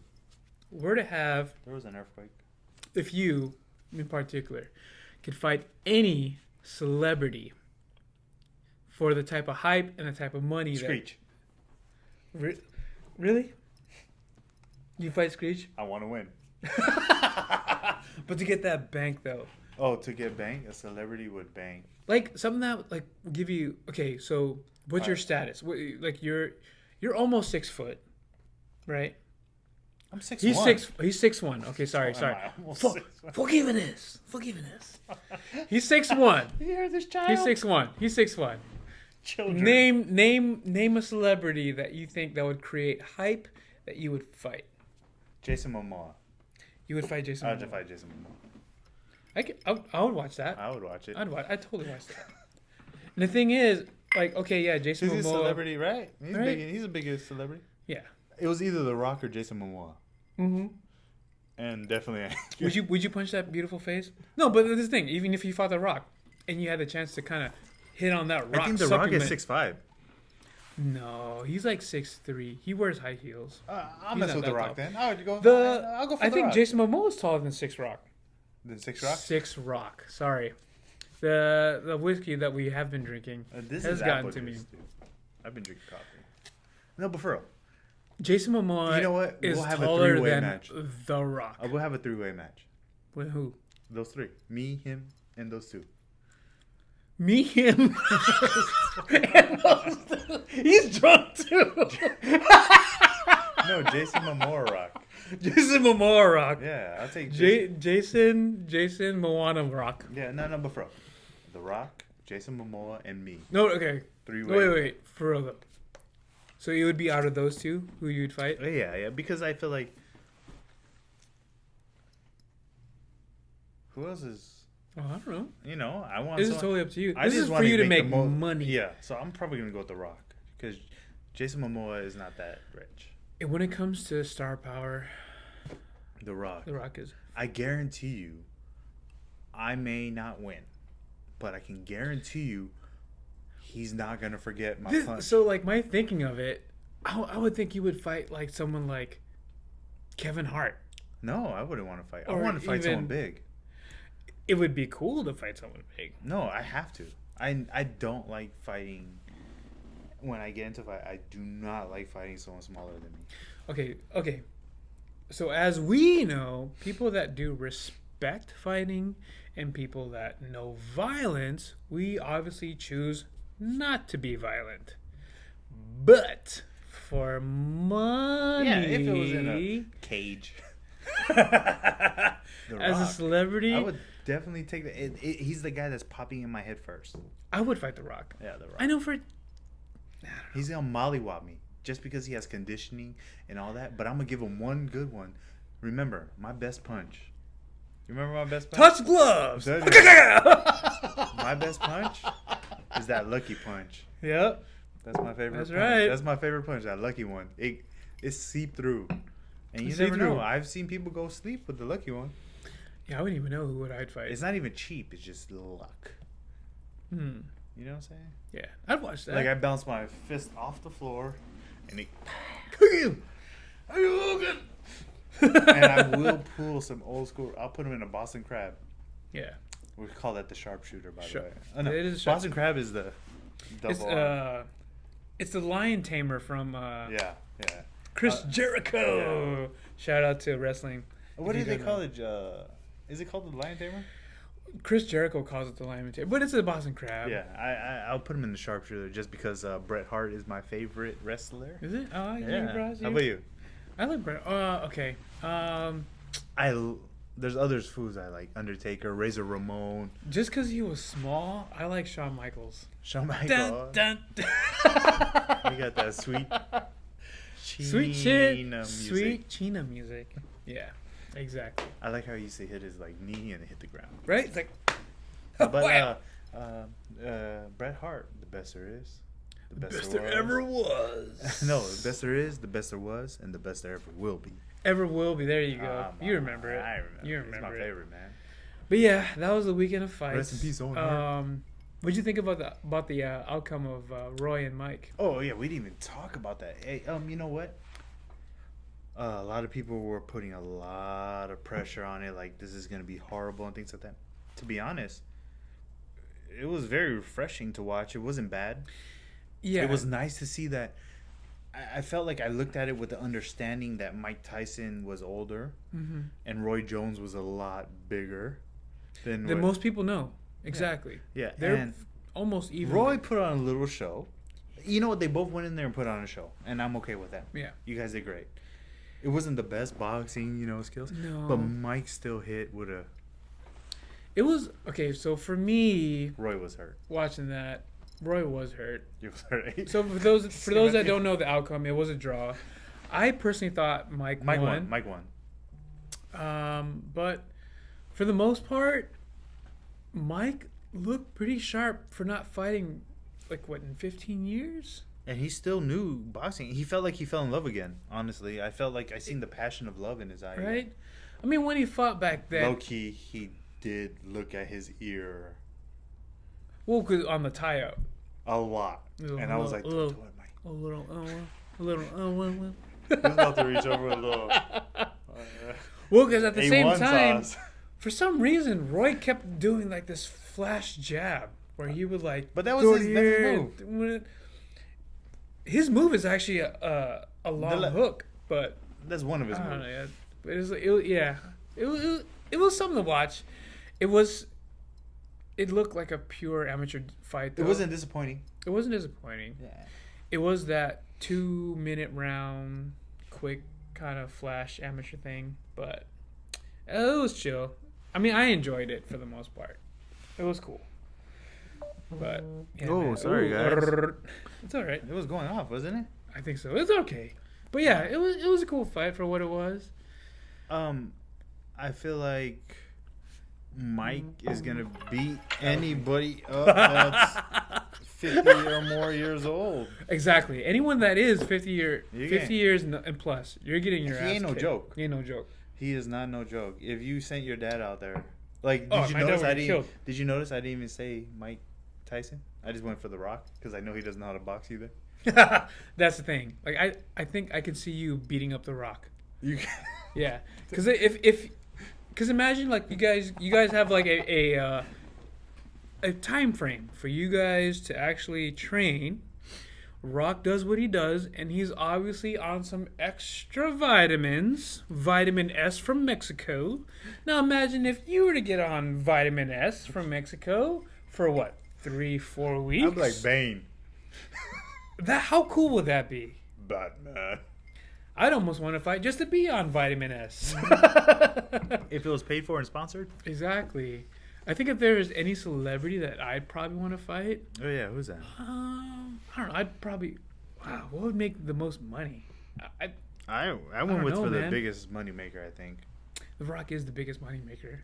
Speaker 2: were to have,
Speaker 1: there was an earthquake.
Speaker 2: If you, in particular, could fight any celebrity for the type of hype and the type of money
Speaker 1: Screech.
Speaker 2: Really? You fight Screech?
Speaker 1: I want to win.
Speaker 2: But to get that bank though.
Speaker 1: Oh, to get bang? A celebrity would bang.
Speaker 2: Like something that like will give you. Okay, so what's your status? Like you're almost 6 foot, right?
Speaker 1: I'm 6'1".
Speaker 2: He's 6'1". Okay, sorry. Forgiveness. He's 6'1".
Speaker 1: You heard this child?
Speaker 2: He's 6'1".
Speaker 1: Children.
Speaker 2: Name a celebrity that you think that would create hype that you would fight.
Speaker 1: Jason Momoa.
Speaker 2: You would fight Jason Momoa.
Speaker 1: I would fight Jason Momoa.
Speaker 2: I would watch that.
Speaker 1: I would watch it.
Speaker 2: I'd totally watch that. And the thing is, like, okay, yeah, Jason Momoa.
Speaker 1: He's a celebrity, right?
Speaker 2: Right?
Speaker 1: He's the biggest celebrity.
Speaker 2: Yeah.
Speaker 1: It was either The Rock or Jason Momoa.
Speaker 2: Mm-hmm.
Speaker 1: And definitely.
Speaker 2: Would you punch that beautiful face? No, but this thing, even if you fought The Rock, and you had the chance to kind of hit on that Rock.
Speaker 1: I think The Rock is 6'5".
Speaker 2: No, he's like 6'3". He wears high heels.
Speaker 1: I'll
Speaker 2: He's
Speaker 1: mess
Speaker 2: not
Speaker 1: with The
Speaker 2: that
Speaker 1: Rock
Speaker 2: tall.
Speaker 1: then. I'll go for
Speaker 2: I
Speaker 1: The
Speaker 2: think
Speaker 1: Rock.
Speaker 2: Jason Momoa is taller than 6 Rock.
Speaker 1: Than 6 Rock?
Speaker 2: 6 Rock. Sorry, the whiskey that we have been drinking
Speaker 1: This
Speaker 2: has
Speaker 1: is
Speaker 2: gotten
Speaker 1: apple
Speaker 2: to me.
Speaker 1: juice, dude. I've been drinking coffee. No, but for real.
Speaker 2: Jason Momoa
Speaker 1: You know what?
Speaker 2: is
Speaker 1: We'll have a
Speaker 2: taller
Speaker 1: three-way
Speaker 2: than
Speaker 1: match.
Speaker 2: The Rock.
Speaker 1: We'll have a 3-way match.
Speaker 2: With who?
Speaker 1: Those 3. Me, him, and those 2.
Speaker 2: Me, him, and those two. He's drunk too.
Speaker 1: No, Jason Momoa Rock.
Speaker 2: Jason Momoa Rock.
Speaker 1: Yeah, I'll take
Speaker 2: Jason Moana Rock.
Speaker 1: Yeah, no, but for real. The Rock, Jason Momoa, and me.
Speaker 2: No, okay.
Speaker 1: 3-way.
Speaker 2: Wait. For real though. So you would be out of those two who you'd fight?
Speaker 1: Yeah, because I feel like... Who else is...
Speaker 2: Oh, I don't know.
Speaker 1: You know, I want...
Speaker 2: This is totally up to you.
Speaker 1: I
Speaker 2: This
Speaker 1: just
Speaker 2: is for
Speaker 1: wanna
Speaker 2: you to
Speaker 1: make
Speaker 2: make
Speaker 1: the
Speaker 2: money.
Speaker 1: Yeah, so I'm probably going to go with The Rock. Because Jason Momoa is not that rich.
Speaker 2: And when it comes to star power,
Speaker 1: The Rock.
Speaker 2: The Rock is...
Speaker 1: I guarantee you, I may not win. But I can guarantee you, he's not going to forget my punch.
Speaker 2: So, like, my thinking of it, I would think you would fight, like, someone like Kevin Hart.
Speaker 1: No, I wouldn't want to fight. I
Speaker 2: Or
Speaker 1: want to fight someone
Speaker 2: even-
Speaker 1: big.
Speaker 2: It would be cool to fight someone big.
Speaker 1: No, I have to. I don't like fighting. When I get into a fight, I do not like fighting someone smaller than me.
Speaker 2: Okay. So, as we know, people that do respect fighting and people that know violence, we obviously choose not to be violent. But for money,
Speaker 1: Yeah, if it was in a cage.
Speaker 2: as a celebrity,
Speaker 1: I would definitely take that. He's the guy that's popping in my head first.
Speaker 2: I would fight The Rock.
Speaker 1: Yeah, The Rock.
Speaker 2: I know for...
Speaker 1: He's gonna mollywop me just because he has conditioning and all that. But I'm gonna give him one good one. Remember, my best punch. You remember my best punch?
Speaker 2: Touch gloves!
Speaker 1: My best punch is that lucky punch.
Speaker 2: Yep.
Speaker 1: That's my favorite
Speaker 2: That's
Speaker 1: punch.
Speaker 2: right.
Speaker 1: That's my favorite punch, that lucky one. It's seep through. And you
Speaker 2: It's
Speaker 1: never
Speaker 2: see-through.
Speaker 1: know. I've seen people go sleep with the lucky one.
Speaker 2: Yeah, I wouldn't even know who would I'd fight.
Speaker 1: It's not even cheap. It's just luck. You know what I'm saying?
Speaker 2: Yeah, I'd watch that.
Speaker 1: Like I bounced my fist off the floor, and it,
Speaker 2: Are you Logan?
Speaker 1: and I will pull some old school. I'll put them in a Boston Crab.
Speaker 2: Yeah.
Speaker 1: We call that the sharpshooter, by the
Speaker 2: Sharp-
Speaker 1: way. Oh, no.
Speaker 2: It is
Speaker 1: Boston Crab is the double arm.
Speaker 2: It's the lion tamer from
Speaker 1: Yeah.
Speaker 2: Chris Jericho. Shout out to wrestling.
Speaker 1: What
Speaker 2: If
Speaker 1: do
Speaker 2: you
Speaker 1: they
Speaker 2: don't
Speaker 1: call it? Is it called the lion tamer?
Speaker 2: Chris Jericho calls it the lion tamer, but it's a Boston Crab.
Speaker 1: Yeah, I'll put him in the sharpshooter just because Bret Hart is my favorite wrestler.
Speaker 2: Is it? Oh,
Speaker 1: Yeah. How about you?
Speaker 2: I like Bret. Okay.
Speaker 1: There's others foods I like. Undertaker, Razor Ramon,
Speaker 2: Just because he was small, I like Shawn Michaels.
Speaker 1: Shawn
Speaker 2: Dun,
Speaker 1: Michaels.
Speaker 2: dun, dun.
Speaker 1: You got that sweet
Speaker 2: Sweet shit.
Speaker 1: music.
Speaker 2: Sweet China music. Yeah, exactly.
Speaker 1: I like how he used to hit his like knee and hit the ground.
Speaker 2: Right? It's like,
Speaker 1: But
Speaker 2: wow.
Speaker 1: Bret Hart, the best there is, the
Speaker 2: Best there ever was.
Speaker 1: No, the best there is, the best there was, and the best there ever will be.
Speaker 2: Ever will be. There you go.
Speaker 1: Come
Speaker 2: You
Speaker 1: on,
Speaker 2: remember it.
Speaker 1: I remember.
Speaker 2: You
Speaker 1: It's
Speaker 2: remember
Speaker 1: my
Speaker 2: it.
Speaker 1: favorite, man.
Speaker 2: But yeah, that was the weekend of fights.
Speaker 1: Rest in peace, Owen Hart.
Speaker 2: What'd you think about the outcome of Roy and Mike?
Speaker 1: Oh yeah, we didn't even talk about that. Hey, you know what? A lot of people were putting a lot of pressure on it, like this is gonna be horrible and things like that. To be honest, it was very refreshing to watch. It wasn't bad.
Speaker 2: Yeah,
Speaker 1: It was nice to see that. I felt like I looked at it with the understanding that Mike Tyson was older and Roy Jones was a lot bigger than
Speaker 2: That
Speaker 1: what-
Speaker 2: most people know. Exactly.
Speaker 1: Yeah,
Speaker 2: They're
Speaker 1: and
Speaker 2: almost even.
Speaker 1: Roy put on a little show. You know what? They both went in there and put on a show, and I'm okay with that.
Speaker 2: Yeah.
Speaker 1: You guys did great. It wasn't the best boxing, skills.
Speaker 2: No.
Speaker 1: But Mike still hit with a...
Speaker 2: It was okay. So for me,
Speaker 1: Roy was hurt.
Speaker 2: watching that, Roy was hurt.
Speaker 1: He was hurt.
Speaker 2: So for those that don't know the outcome, it was a draw. I personally thought Mike won.
Speaker 1: Mike won.
Speaker 2: But for the most part, Mike looked pretty sharp for not fighting, in 15 years?
Speaker 1: And he still knew boxing. He felt like he fell in love again, honestly. I felt like I seen the passion of love in his eye.
Speaker 2: Right? I mean, when he fought back then.
Speaker 1: Low key, he did look at his ear.
Speaker 2: Well, 'cause on the tie up.
Speaker 1: A lot. And I was like, don't do it, Mike.
Speaker 2: A little.
Speaker 1: He was about to reach over a little.
Speaker 2: Well, because at the same
Speaker 1: A1
Speaker 2: time,
Speaker 1: sauce.
Speaker 2: for some reason, Roy kept doing like this flash jab where he would like.
Speaker 1: But that was
Speaker 2: throw
Speaker 1: his
Speaker 2: it
Speaker 1: next
Speaker 2: here
Speaker 1: move.
Speaker 2: and- His move is actually a long hook, but
Speaker 1: That's one of his
Speaker 2: I don't
Speaker 1: moves.
Speaker 2: know. Yeah. But it was something to watch. It looked like a pure amateur fight. Though.
Speaker 1: It wasn't disappointing.
Speaker 2: It wasn't disappointing.
Speaker 1: Yeah.
Speaker 2: It was that 2-minute round, quick kind of flash amateur thing, but it was chill. I mean, I enjoyed it for the most part. It was cool. But yeah, man.
Speaker 1: Sorry, guys.
Speaker 2: It's all right.
Speaker 1: It was going off, wasn't it?
Speaker 2: I think so. It's okay. But yeah, it was a cool fight for what it was.
Speaker 1: I feel like Mike is gonna beat anybody up that's 50 or more years old.
Speaker 2: Exactly. Anyone that is 50 years and plus, you're getting your ass
Speaker 1: He ain't no
Speaker 2: kicked.
Speaker 1: joke.
Speaker 2: He ain't no joke.
Speaker 1: He is not no joke. If you sent your dad out there, like,
Speaker 2: Oh,
Speaker 1: did you
Speaker 2: my dad
Speaker 1: notice
Speaker 2: would've killed.
Speaker 1: Did you notice I didn't even say Mike Tyson? I just went for The Rock because I know he doesn't know how to box either.
Speaker 2: That's the thing. Like I think I could see you beating up The Rock.
Speaker 1: You
Speaker 2: Yeah, because imagine like you guys have like a time frame for you guys to actually train. Rock does what he does, and he's obviously on some extra vitamins, vitamin S from Mexico. Now imagine if you were to get on vitamin S from Mexico for what, 3-4 weeks?
Speaker 1: I'm like Bane.
Speaker 2: How cool would that be?
Speaker 1: Batman.
Speaker 2: I'd almost want to fight just to be on vitamin S.
Speaker 1: If it was paid for and sponsored?
Speaker 2: Exactly. I think if there's any celebrity that I'd probably want to fight,
Speaker 1: Oh yeah, who's that?
Speaker 2: I don't know. I'd probably. Wow, what would make the most money?
Speaker 1: I
Speaker 2: don't
Speaker 1: went with
Speaker 2: know,
Speaker 1: for the
Speaker 2: man.
Speaker 1: biggest moneymaker, I think.
Speaker 2: The Rock is the biggest money maker.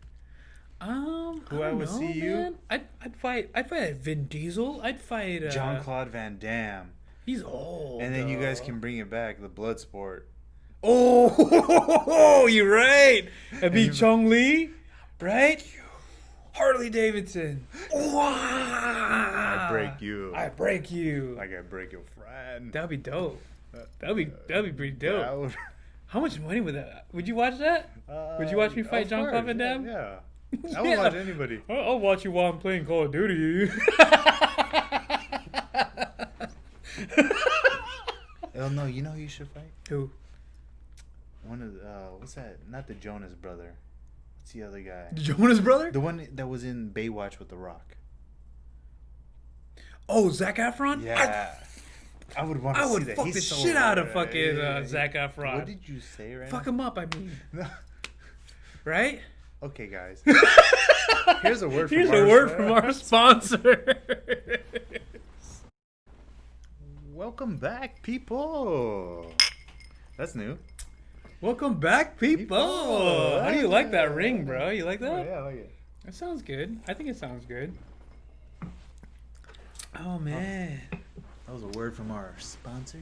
Speaker 1: Who I would see you?
Speaker 2: I'd fight Vin Diesel. I'd fight
Speaker 1: Jean-Claude Van Damme.
Speaker 2: He's old.
Speaker 1: And then you guys
Speaker 2: though.
Speaker 1: can bring it back, the blood sport.
Speaker 2: Oh, you're right. That'd be
Speaker 1: And you-
Speaker 2: Chong Li, right? Harley Davidson.
Speaker 1: I break you.
Speaker 2: I break you.
Speaker 1: Like I break your friend.
Speaker 2: That'd be dope. That'd be pretty dope.
Speaker 1: That would-
Speaker 2: How much money would that? Would you watch that? Would you watch me fight
Speaker 1: of
Speaker 2: Jean-Claude
Speaker 1: course,
Speaker 2: Van Damme?
Speaker 1: Yeah. I would watch anybody.
Speaker 2: I'll watch you while I'm playing Call of Duty.
Speaker 1: Oh no, you know who you should fight?
Speaker 2: Who?
Speaker 1: One of the, what's that? Not the Jonas brother. What's the other guy?
Speaker 2: The Jonas brother?
Speaker 1: The one that was in Baywatch with The Rock.
Speaker 2: Oh, Zac Efron?
Speaker 1: Yeah. I would want to
Speaker 2: I
Speaker 1: see
Speaker 2: would
Speaker 1: that.
Speaker 2: fuck
Speaker 1: He's
Speaker 2: the
Speaker 1: so
Speaker 2: shit out of
Speaker 1: good.
Speaker 2: fucking
Speaker 1: Yeah.
Speaker 2: Zac Efron.
Speaker 1: What did you say right
Speaker 2: Fuck
Speaker 1: now?
Speaker 2: him up, I mean. Right?
Speaker 1: Okay, guys. Here's a word from
Speaker 2: Here's
Speaker 1: our
Speaker 2: a word from our sponsor.
Speaker 1: Welcome back, people. That's new.
Speaker 2: Welcome back, people. How do you like that ring, bro? You like that?
Speaker 1: Oh, yeah, I like it.
Speaker 2: That sounds good. I think it sounds good. Oh, man.
Speaker 1: That was a word from our sponsor.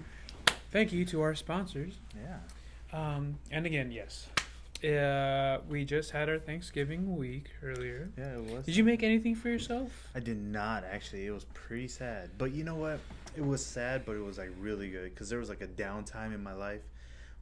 Speaker 2: Thank you to our sponsors.
Speaker 1: Yeah.
Speaker 2: And again, yes. We just had our Thanksgiving week earlier.
Speaker 1: Yeah, it was.
Speaker 2: Did you make anything for yourself?
Speaker 1: I did not, actually. It was pretty sad. But you know what? It was sad, but it was like really good because there was like a downtime in my life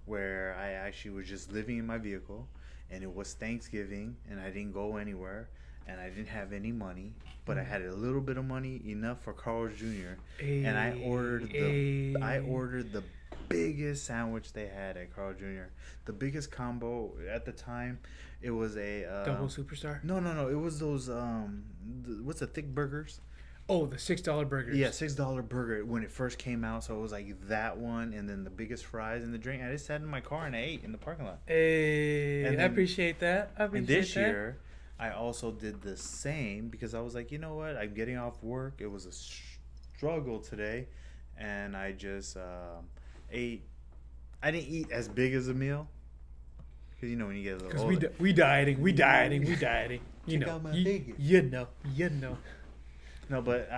Speaker 1: where I actually was just living in my vehicle, and it was Thanksgiving, and I didn't go anywhere, and I didn't have any money, but I had a little bit of money, enough for Carl's Jr. And I ordered the biggest sandwich they had at Carl Jr. The biggest combo at the time. It was a
Speaker 2: Double Superstar?
Speaker 1: No. It was those what's the thick burgers?
Speaker 2: Oh, the $6 burgers.
Speaker 1: Yeah, $6 burger when it first came out. So it was like that one, and then the biggest fries and the drink. I just sat in my car and I ate in the parking lot.
Speaker 2: Hey,
Speaker 1: And
Speaker 2: I
Speaker 1: then-
Speaker 2: appreciate that.
Speaker 1: And this year, I also did the same because I was like, you know what? I'm getting off work. It was a struggle today, and I just ate. I didn't eat as big as a meal because you know when you get a little
Speaker 2: Because
Speaker 1: older.
Speaker 2: we dieting. You
Speaker 1: Check
Speaker 2: know.
Speaker 1: out my
Speaker 2: You
Speaker 1: figure.
Speaker 2: know.
Speaker 1: No, but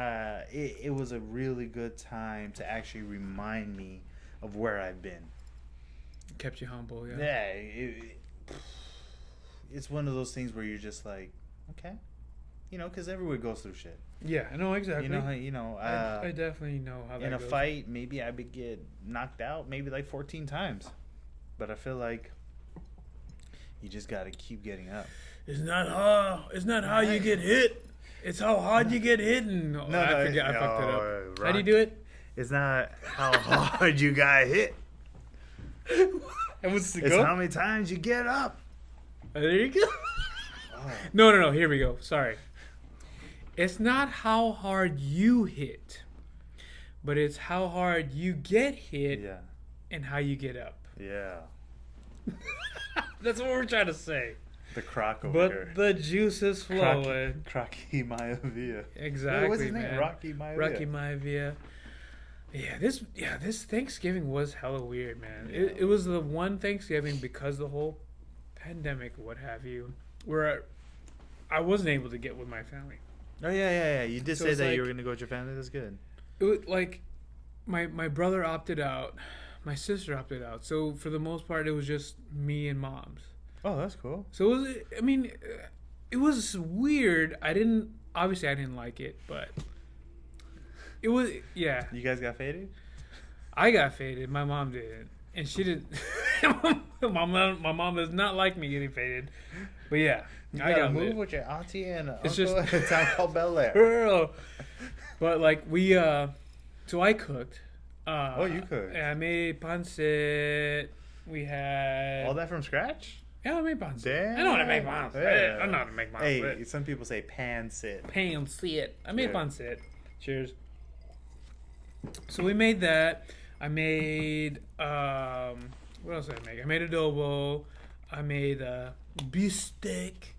Speaker 1: it was a really good time to actually remind me of where I've been.
Speaker 2: Kept you humble, yeah.
Speaker 1: Yeah, it's one of those things where you're just like, okay, you know, because everyone goes through shit.
Speaker 2: Yeah, I know exactly.
Speaker 1: I
Speaker 2: definitely know how that
Speaker 1: in a
Speaker 2: goes.
Speaker 1: fight, maybe I would get knocked out maybe like 14 times, but I feel like you just got to keep getting up.
Speaker 2: It's not how you get hit. It's how hard you get hit. And I forget. I fucked it up. How do you do it?
Speaker 1: It's not how hard you got hit.
Speaker 2: It's
Speaker 1: how many times you get up.
Speaker 2: There you go. Oh. No. Here we go. Sorry. It's not how hard you hit, but it's how hard you get hit and how you get up.
Speaker 1: Yeah.
Speaker 2: That's what we're trying to say.
Speaker 1: The croc over here.
Speaker 2: But the juice is flowing.
Speaker 1: Crocky Maivia.
Speaker 2: Exactly.
Speaker 1: Wait, what's his name? Rocky Maivia.
Speaker 2: Rocky Maivia. This Thanksgiving was hella weird, man.
Speaker 1: Yeah.
Speaker 2: It was the one Thanksgiving because the whole pandemic, what have you, where I wasn't able to get with my family.
Speaker 1: Oh yeah. You did say that you were gonna go with your family. That's good.
Speaker 2: It was like my brother opted out, my sister opted out. So for the most part, it was just me and mom's.
Speaker 1: Oh, that's cool.
Speaker 2: So it was weird. I didn't like it, but it was
Speaker 1: You guys got faded?
Speaker 2: I got faded. My mom didn't, and she didn't. my mom does not like me getting faded, but yeah.
Speaker 1: I got moved with your auntie and
Speaker 2: it's
Speaker 1: uncle
Speaker 2: just
Speaker 1: at a town called Bel Air.
Speaker 2: Girl. But like so I cooked.
Speaker 1: You cooked?
Speaker 2: Yeah, I made pancit. We had
Speaker 1: all that from scratch.
Speaker 2: Yeah, I made pancit.
Speaker 1: Damn.
Speaker 2: I know how to make pancit.
Speaker 1: Yeah.
Speaker 2: I know how to make pancit.
Speaker 1: Hey, some people say pancit.
Speaker 2: Pancit. I made pancit. Cheers. So we made that. I made what else did I make? I made adobo. I made beef steak.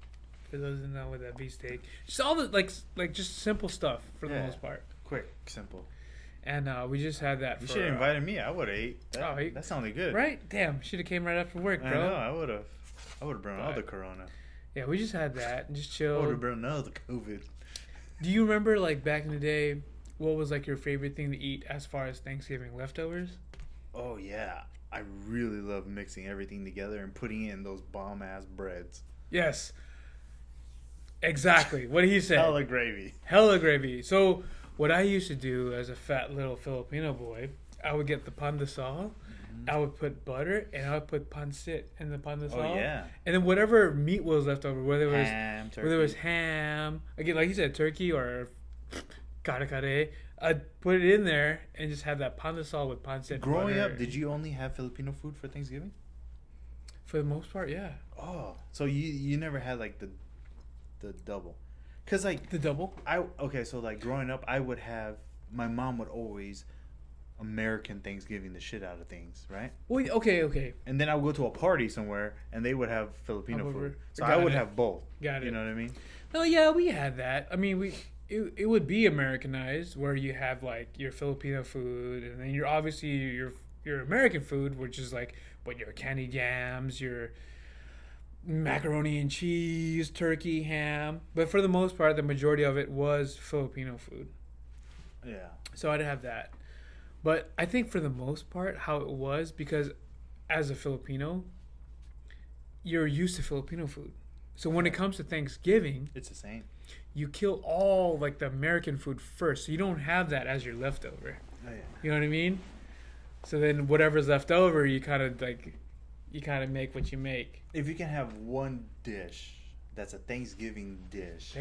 Speaker 2: For those who know what that beef steak. Just all the like just simple stuff for the most part.
Speaker 1: Quick, simple.
Speaker 2: And we just had that.
Speaker 1: You should have invited me. I would have ate. That sounded good.
Speaker 2: Right? Damn. Should have came right after work, bro.
Speaker 1: I know. I would have brought all the Corona.
Speaker 2: Yeah, we just had that and just chilled.
Speaker 1: I would have brought all the COVID.
Speaker 2: Do you remember, like, back in the day, what was, like, your favorite thing to eat as far as Thanksgiving leftovers?
Speaker 1: Oh, yeah. I really love mixing everything together and putting it in those bomb-ass breads.
Speaker 2: Yes. Exactly. What he said.
Speaker 1: Hella gravy.
Speaker 2: Hella gravy. So, what I used to do as a fat little Filipino boy, I would get the pandesal. I would put butter and I would put pancit in the pandesal.
Speaker 1: Oh yeah.
Speaker 2: And then whatever meat was left over, whether it was ham, again like you said, turkey or kare, I'd put it in there and just have that pandesal with pancit.
Speaker 1: Growing up, did you only have Filipino food for Thanksgiving?
Speaker 2: For the most part, yeah.
Speaker 1: Oh, so you never had like the double? Cause like
Speaker 2: the double.
Speaker 1: So like growing up, my mom would always American Thanksgiving the shit out of things, right?
Speaker 2: Well, okay.
Speaker 1: And then I would go to a party somewhere, and they would have Filipino food, so I would have both.
Speaker 2: Got it.
Speaker 1: You know what I mean?
Speaker 2: No, yeah, we had that. I mean, it would be Americanized, where you have like your Filipino food, and then you're obviously your American food, which is like your candied yams, your macaroni and cheese, turkey, ham. But for the most part, the majority of it was Filipino food.
Speaker 1: Yeah.
Speaker 2: So I'd have that. But I think for the most part, how it was, because as a Filipino, you're used to Filipino food. So when it comes to Thanksgiving,
Speaker 1: it's the same.
Speaker 2: You kill all like the American food first. So you don't have that as your leftover.
Speaker 1: Oh, yeah.
Speaker 2: You know what I mean? So then whatever's left over, you kind of make what you make.
Speaker 1: If you can have one dish that's a Thanksgiving dish.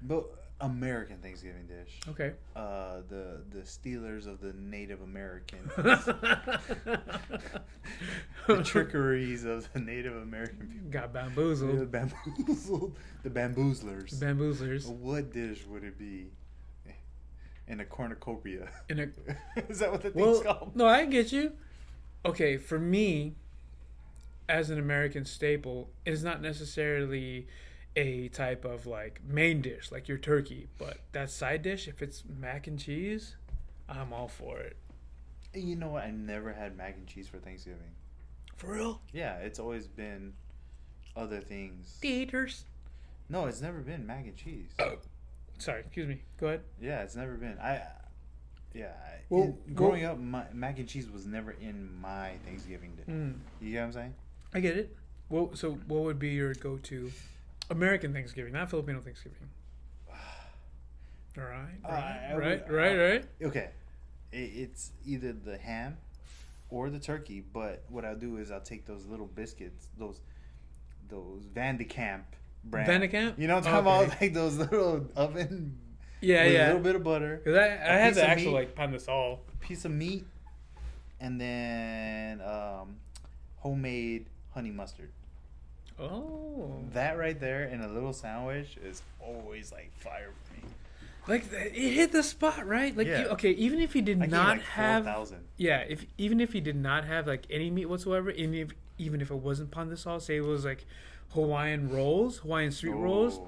Speaker 1: But American Thanksgiving dish.
Speaker 2: Okay.
Speaker 1: The Steelers of the Native Americans. The trickeries of the Native American people.
Speaker 2: Got bamboozled.
Speaker 1: The bamboozlers.
Speaker 2: Bamboozlers.
Speaker 1: What dish would it be? In a cornucopia. Is that what the
Speaker 2: Well,
Speaker 1: thing's called?
Speaker 2: No, I get you. Okay, for me, as an American staple, it is not necessarily a type of like main dish like your turkey, but that side dish, if it's mac and cheese, I'm all for it.
Speaker 1: You know what? I never had mac and cheese for Thanksgiving.
Speaker 2: For real?
Speaker 1: Yeah, it's always been other things.
Speaker 2: Theaters?
Speaker 1: No, it's never been mac and cheese.
Speaker 2: Sorry, excuse me. Go ahead.
Speaker 1: Yeah, it's never been. Growing up, mac and cheese was never in my Thanksgiving dish. You get what I'm saying?
Speaker 2: I get it. what would be your go-to American Thanksgiving, not Filipino Thanksgiving? Right.
Speaker 1: Okay, it's either the ham or the turkey. But what I'll do is I'll take those little biscuits, those Van de Camp brand.
Speaker 2: Van de Camp?
Speaker 1: You know what I'm talking about? Like those little oven.
Speaker 2: Yeah,
Speaker 1: with
Speaker 2: yeah.
Speaker 1: a little bit of butter.
Speaker 2: Because I had the actual
Speaker 1: meat,
Speaker 2: like pan de sal.
Speaker 1: piece of meat, and then homemade honey mustard.
Speaker 2: Oh.
Speaker 1: That right there in a little sandwich is always like fire for me.
Speaker 2: Like it hit the spot, right? Like
Speaker 1: Yeah.
Speaker 2: Even if he did
Speaker 1: I gave
Speaker 2: not
Speaker 1: like
Speaker 2: have
Speaker 1: 4,000.
Speaker 2: even if he did not have like any meat whatsoever, even if it wasn't pan de sal, say it was like Hawaiian street rolls,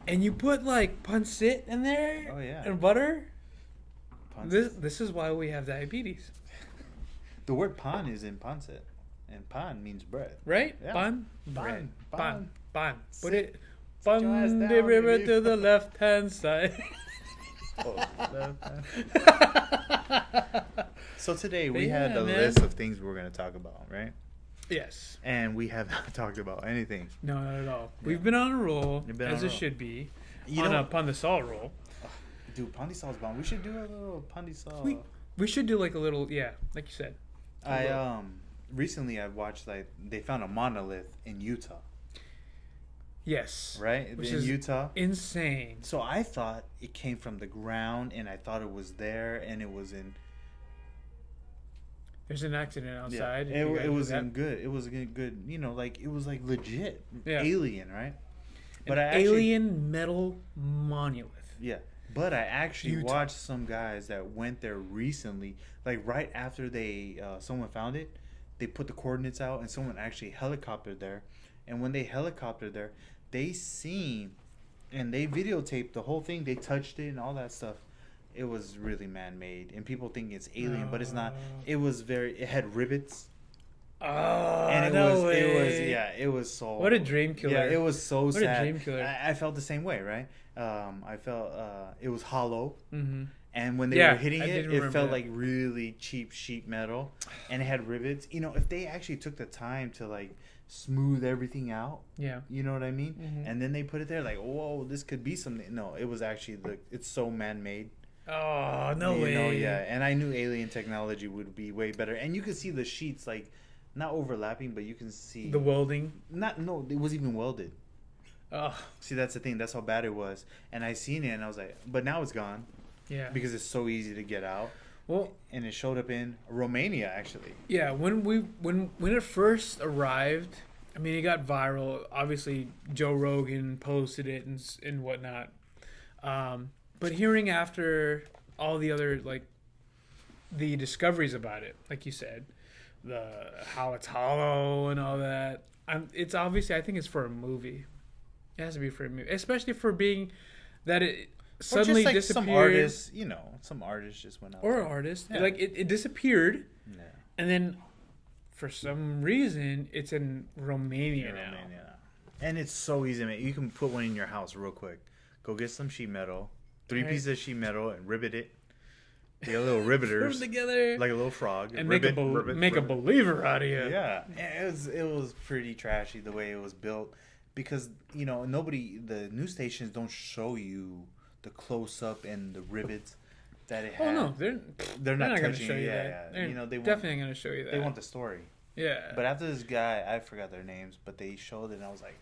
Speaker 2: and you put like pancit in there,
Speaker 1: Oh yeah.
Speaker 2: and butter.
Speaker 1: Pancit.
Speaker 2: This is why we have diabetes,
Speaker 1: The word pan is in pancit, and pan means bread.
Speaker 2: right?
Speaker 1: Yeah.
Speaker 2: Pan,
Speaker 1: Pan,
Speaker 2: bread,
Speaker 1: pan.
Speaker 2: pan, pan. Put
Speaker 1: Sit.
Speaker 2: it.
Speaker 1: Sit your ass
Speaker 2: Pan
Speaker 1: down,
Speaker 2: the river
Speaker 1: baby.
Speaker 2: to the left hand side.
Speaker 1: So today
Speaker 2: But
Speaker 1: we had
Speaker 2: yeah,
Speaker 1: a
Speaker 2: man.
Speaker 1: list of things we were going to talk about, right?
Speaker 2: Yes.
Speaker 1: And we have not talked about anything.
Speaker 2: No, not at all.
Speaker 1: Yeah.
Speaker 2: We've been on a roll,
Speaker 1: You've been
Speaker 2: as
Speaker 1: on a
Speaker 2: it
Speaker 1: roll.
Speaker 2: should be.
Speaker 1: You
Speaker 2: On
Speaker 1: know,
Speaker 2: a pan de sal roll.
Speaker 1: dude, pandisal is bomb. We should do a little pandisal.
Speaker 2: We should do like a little, like you said.
Speaker 1: Recently I watched like they found a monolith in Utah,
Speaker 2: Yes.
Speaker 1: right?
Speaker 2: Which
Speaker 1: in
Speaker 2: is
Speaker 1: Utah.
Speaker 2: insane.
Speaker 1: So I thought it came from the ground, and I thought it was there, and it was in.
Speaker 2: There's an accident outside.
Speaker 1: Yeah, it was in good. It was in good. You know, like it was like legit alien, right?
Speaker 2: But an alien metal monolith.
Speaker 1: Yeah, but I actually
Speaker 2: Utah.
Speaker 1: watched some guys that went there recently, like right after they someone found it. They put the coordinates out, and someone actually helicoptered there. And when they helicoptered there, they seen and they videotaped the whole thing. They touched it and all that stuff. It was really man-made, and people think it's alien, but it's not. It was it had rivets.
Speaker 2: Oh,
Speaker 1: And it
Speaker 2: no
Speaker 1: was
Speaker 2: way.
Speaker 1: it was so.
Speaker 2: What a dream killer.
Speaker 1: Yeah, it was so
Speaker 2: What
Speaker 1: sad.
Speaker 2: a dream killer.
Speaker 1: I felt the same way, right? I felt it was hollow.
Speaker 2: Mm-hmm.
Speaker 1: And when they
Speaker 2: Yeah,
Speaker 1: were hitting
Speaker 2: I did
Speaker 1: it,
Speaker 2: remember
Speaker 1: it felt
Speaker 2: that.
Speaker 1: like really cheap sheet metal, and it had rivets. You know, if they actually took the time to like smooth everything out,
Speaker 2: Yeah.
Speaker 1: you know what I mean?
Speaker 2: Mhm.
Speaker 1: And then they put it there, like, whoa, this could be something. No, it was actually it's so man-made.
Speaker 2: Oh, no
Speaker 1: You
Speaker 2: way.
Speaker 1: know, yeah. And I knew alien technology would be way better. And you could see the sheets like not overlapping, but you can see
Speaker 2: The welding.
Speaker 1: it was even welded.
Speaker 2: Oh,
Speaker 1: See, that's the thing. That's how bad it was. And I seen it, and I was like, but now it's gone.
Speaker 2: yeah.
Speaker 1: Because it's so easy to get out,
Speaker 2: Well,
Speaker 1: and it showed up in Romania actually.
Speaker 2: yeah. When it first arrived, I mean, it got viral. Obviously, Joe Rogan posted it and whatnot. But hearing after all the other the discoveries about it, like you said, how it's hollow and all that, it's obviously, I think it's for a movie. It has to be for a movie, especially for being that it suddenly
Speaker 1: or just like
Speaker 2: disappeared.
Speaker 1: some artists just went out.
Speaker 2: Or
Speaker 1: there.
Speaker 2: an artist.
Speaker 1: Yeah.
Speaker 2: Like it disappeared,
Speaker 1: Yeah.
Speaker 2: and then for some reason it's in Romania
Speaker 1: In
Speaker 2: now.
Speaker 1: Romania. And it's so easy, man. You can put one in your house real quick. Go get some sheet metal, 3
Speaker 2: Right.
Speaker 1: pieces of sheet metal, and rivet it. Get little
Speaker 2: Put
Speaker 1: riveters,
Speaker 2: them together
Speaker 1: like a little frog,
Speaker 2: and
Speaker 1: rivet,
Speaker 2: make a
Speaker 1: rivet.
Speaker 2: believer out of you.
Speaker 1: Yeah, it was pretty trashy the way it was built, because the news stations don't show you the close up and the rivets that it has.
Speaker 2: Oh no,
Speaker 1: they're not
Speaker 2: going to
Speaker 1: touching
Speaker 2: show
Speaker 1: it.
Speaker 2: you
Speaker 1: Yeah,
Speaker 2: that.
Speaker 1: yeah.
Speaker 2: They're
Speaker 1: You know, they
Speaker 2: definitely going to show you that.
Speaker 1: they want the story.
Speaker 2: Yeah.
Speaker 1: But after this guy, I forgot their names, but they showed it, and I was like,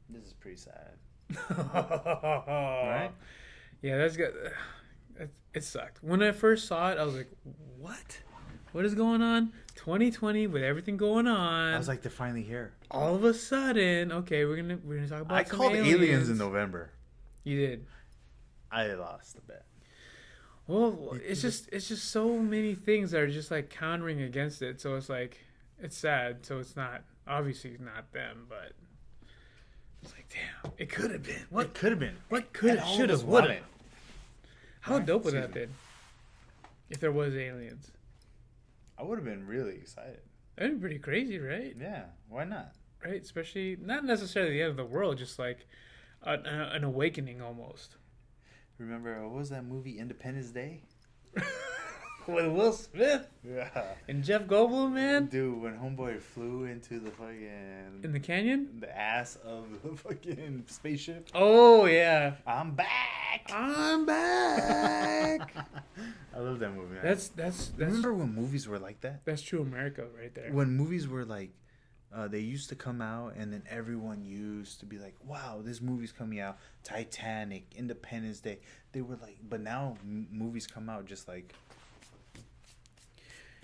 Speaker 1: this is pretty sad.
Speaker 2: Right? Yeah, that's good. It sucked. When I first saw it, I was like, "What? What is going on?" 2020 with everything going on.
Speaker 1: I was like, they're finally here.
Speaker 2: all of a sudden, okay, we're gonna talk about.
Speaker 1: I
Speaker 2: some
Speaker 1: called aliens in November.
Speaker 2: You did.
Speaker 1: I lost the bet.
Speaker 2: Well, it's just so many things that are just like countering against it. So it's like it's sad. So it's not obviously not them, but it's like damn, it could have been.
Speaker 1: What could have been?
Speaker 2: What could
Speaker 1: And
Speaker 2: have,
Speaker 1: all
Speaker 2: should
Speaker 1: of
Speaker 2: have,
Speaker 1: us
Speaker 2: would
Speaker 1: want
Speaker 2: have?
Speaker 1: it.
Speaker 2: How
Speaker 1: Right,
Speaker 2: dope would that
Speaker 1: excuse
Speaker 2: have been? If there was aliens,
Speaker 1: I would have been really excited.
Speaker 2: that'd be pretty crazy, right?
Speaker 1: Yeah, why not?
Speaker 2: Right, especially not necessarily the end of the world, just like an awakening almost.
Speaker 1: Remember, what was that movie, Independence Day?
Speaker 2: With Will Smith
Speaker 1: Yeah.
Speaker 2: and Jeff Goldblum, man.
Speaker 1: Dude, when Homeboy flew into the fucking...
Speaker 2: In the canyon?
Speaker 1: The ass of the fucking spaceship.
Speaker 2: Oh, yeah.
Speaker 1: I'm back!
Speaker 2: I'm back.
Speaker 1: I love that movie, man.
Speaker 2: That's
Speaker 1: Remember when movies were like that?
Speaker 2: That's true America right there.
Speaker 1: When movies were like... they used to come out, and then everyone used to be like, wow, this movie's coming out. Titanic, Independence Day. They were like... But now movies come out just like...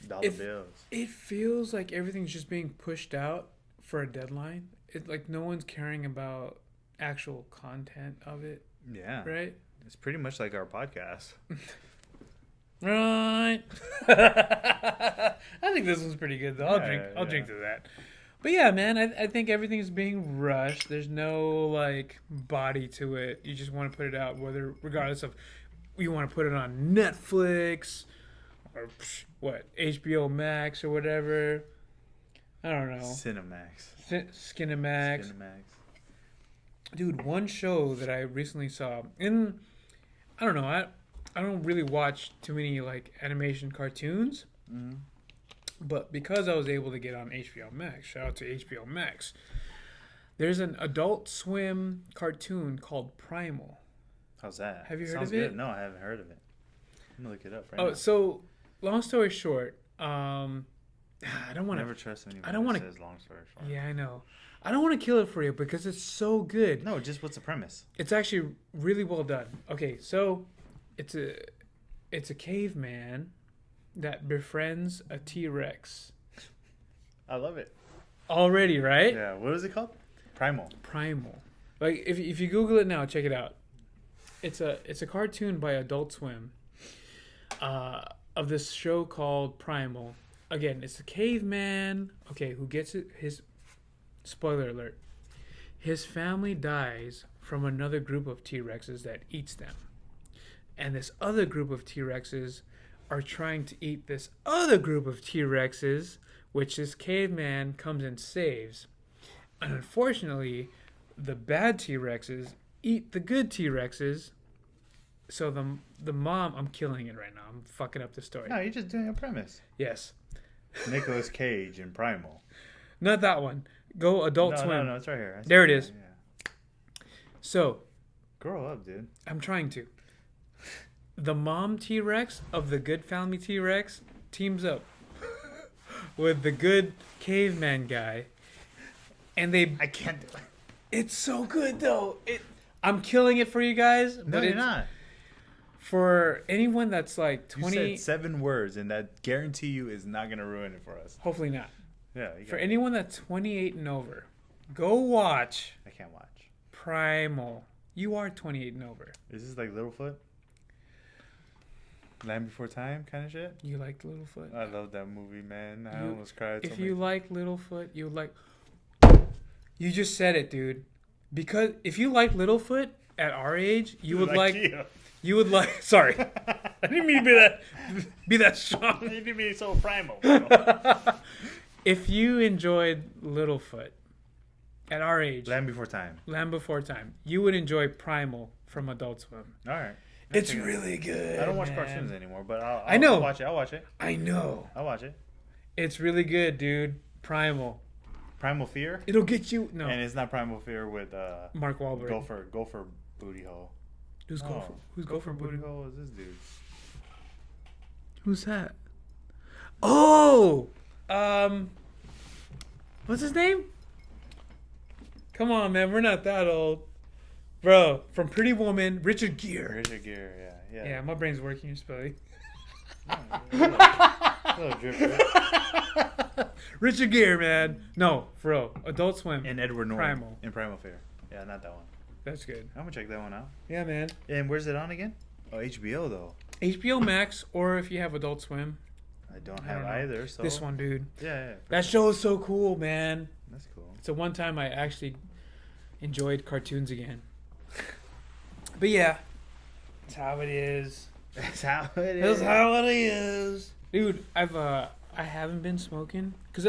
Speaker 1: dollar bills.
Speaker 2: It feels like everything's just being pushed out for a deadline. It's like no one's caring about actual content of it.
Speaker 1: Yeah.
Speaker 2: Right?
Speaker 1: It's pretty much like our podcast.
Speaker 2: Right. I think this one's pretty good though. I'll drink to that. But yeah, man, I think everything's being rushed. There's no like body to it. You just want to put it out, regardless of you want to put it on Netflix or what, HBO Max or whatever. I don't know.
Speaker 1: Cinemax.
Speaker 2: Skinemax. Dude, one show that I recently saw I don't know, I don't really watch too many like animation cartoons.
Speaker 1: Mm-hmm.
Speaker 2: But because I was able to get on HBO Max, shout out to HBO Max, there's an Adult Swim cartoon called Primal.
Speaker 1: How's that?
Speaker 2: Have you heard
Speaker 1: Sounds
Speaker 2: of it?
Speaker 1: good. No, I haven't heard of it. I'm gonna look it up right now.
Speaker 2: So long story short, I don't want to.
Speaker 1: Never trust anyone.
Speaker 2: I don't want to.
Speaker 1: Long story short.
Speaker 2: Yeah, I know. I don't want to kill it for you because it's so good.
Speaker 1: No, just what's the premise?
Speaker 2: It's actually really well done. Okay, so it's a caveman that befriends a T-Rex.
Speaker 1: I love it.
Speaker 2: Already, right?
Speaker 1: Yeah. What is it called? Primal.
Speaker 2: Like if you Google it now, check it out. It's a cartoon by Adult Swim. Of this show called Primal. Again, it's a caveman. Okay, who gets it? His spoiler alert. His family dies from another group of T-Rexes that eats them, and this other group of T-Rexes are trying to eat this other group of T-Rexes, which this caveman comes and saves. And unfortunately, the bad T-Rexes eat the good T-Rexes. So the mom, I'm killing it right now. I'm fucking up the story.
Speaker 1: No, you're just doing a premise.
Speaker 2: Yes.
Speaker 1: Nicolas Cage in Primal.
Speaker 2: Not that one. Go Adult Swim.
Speaker 1: No, it's right here.
Speaker 2: There it is.
Speaker 1: Yeah.
Speaker 2: So.
Speaker 1: Grow up, dude.
Speaker 2: I'm trying to. The mom T-Rex of the good family T-Rex teams up with the good caveman guy. And
Speaker 1: I can't do it.
Speaker 2: It's so good, though. I'm killing it for you guys.
Speaker 1: No, you're not.
Speaker 2: For anyone that's like 20...
Speaker 1: You said 7 words, and that guarantee you is not going to ruin it for us.
Speaker 2: Hopefully not.
Speaker 1: Yeah.
Speaker 2: For anyone that's 28 and over, go watch...
Speaker 1: I can't watch.
Speaker 2: Primal. You are 28 and over.
Speaker 1: Is this like Littlefoot? Land Before Time kind of shit?
Speaker 2: You like Littlefoot?
Speaker 1: I love that movie, man. I almost cried.
Speaker 2: If you like Littlefoot, you would like... You just said it, dude. Because if you like Littlefoot at our age, you would like... You would like... Sorry. I didn't mean to be that strong.
Speaker 1: You didn't mean so primal.
Speaker 2: If you enjoyed Littlefoot at our age...
Speaker 1: Land Before Time.
Speaker 2: You would enjoy Primal from Adult Swim.
Speaker 1: All right.
Speaker 2: It's really good.
Speaker 1: I don't watch cartoons anymore, but
Speaker 2: I know.
Speaker 1: I'll watch it.
Speaker 2: I know.
Speaker 1: I'll watch it.
Speaker 2: It's really good, dude. Primal
Speaker 1: Fear?
Speaker 2: It'll get you... No.
Speaker 1: And it's not Primal Fear with...
Speaker 2: Mark Wahlberg.
Speaker 1: Gopher Booty Hole.
Speaker 2: Who's Gopher
Speaker 1: Booty Hole is this dude?
Speaker 2: Who's that? Oh! What's his name? Come on, man. We're not that old. Bro, from Pretty Woman, Richard Gere.
Speaker 1: Yeah.
Speaker 2: Yeah, my brain's working, you're spelling.
Speaker 1: Little drip.
Speaker 2: Richard Gere, man. No, for real. Adult Swim.
Speaker 1: And Edward Norton.
Speaker 2: Primal.
Speaker 1: In Primal Fear. Yeah, not that one.
Speaker 2: That's good.
Speaker 1: I'm gonna check that one out.
Speaker 2: Yeah, man.
Speaker 1: And where's it on again? Oh, HBO though.
Speaker 2: HBO Max, or if you have Adult Swim.
Speaker 1: I don't have either. So
Speaker 2: this one, dude.
Speaker 1: Yeah.
Speaker 2: That show is so cool, man.
Speaker 1: That's cool.
Speaker 2: It's the one time I actually enjoyed cartoons again. But yeah, that's how it is.
Speaker 1: That's how it is.
Speaker 2: That's how it is, dude. I haven't been smoking because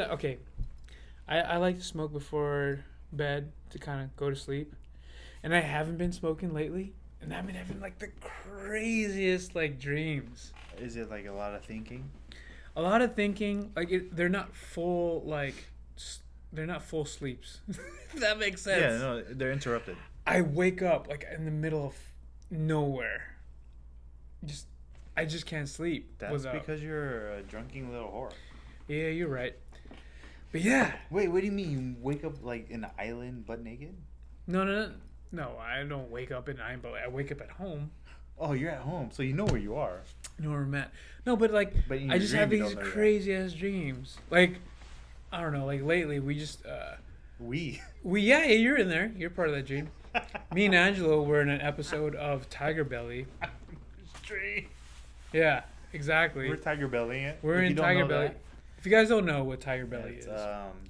Speaker 2: I like to smoke before bed to kind of go to sleep, and I haven't been smoking lately. And I've been having like the craziest like dreams.
Speaker 1: Is it like a lot of thinking?
Speaker 2: A lot of thinking. Like they're not full they're not full sleeps. If that makes sense.
Speaker 1: Yeah, no, they're interrupted.
Speaker 2: I wake up like in the middle of nowhere. I just can't sleep.
Speaker 1: That's because you're a drunken little whore.
Speaker 2: Yeah, you're right. But yeah.
Speaker 1: Wait, what do you mean? You wake up like in an island butt naked?
Speaker 2: No. I don't wake up in Iron, but I wake up at home.
Speaker 1: Oh, you're at home, so you know where you are.
Speaker 2: You know where I'm at. No, but like I just have these crazy ass dreams. Like I don't know. Like lately, we just yeah, you're in there. You're part of that dream. Me and Angelo were in an episode of Tiger Belly.
Speaker 1: Dream.
Speaker 2: Yeah, exactly.
Speaker 1: We're Tiger Bellying it.
Speaker 2: We're in Tiger Belly. If you guys don't know what Tiger Belly is,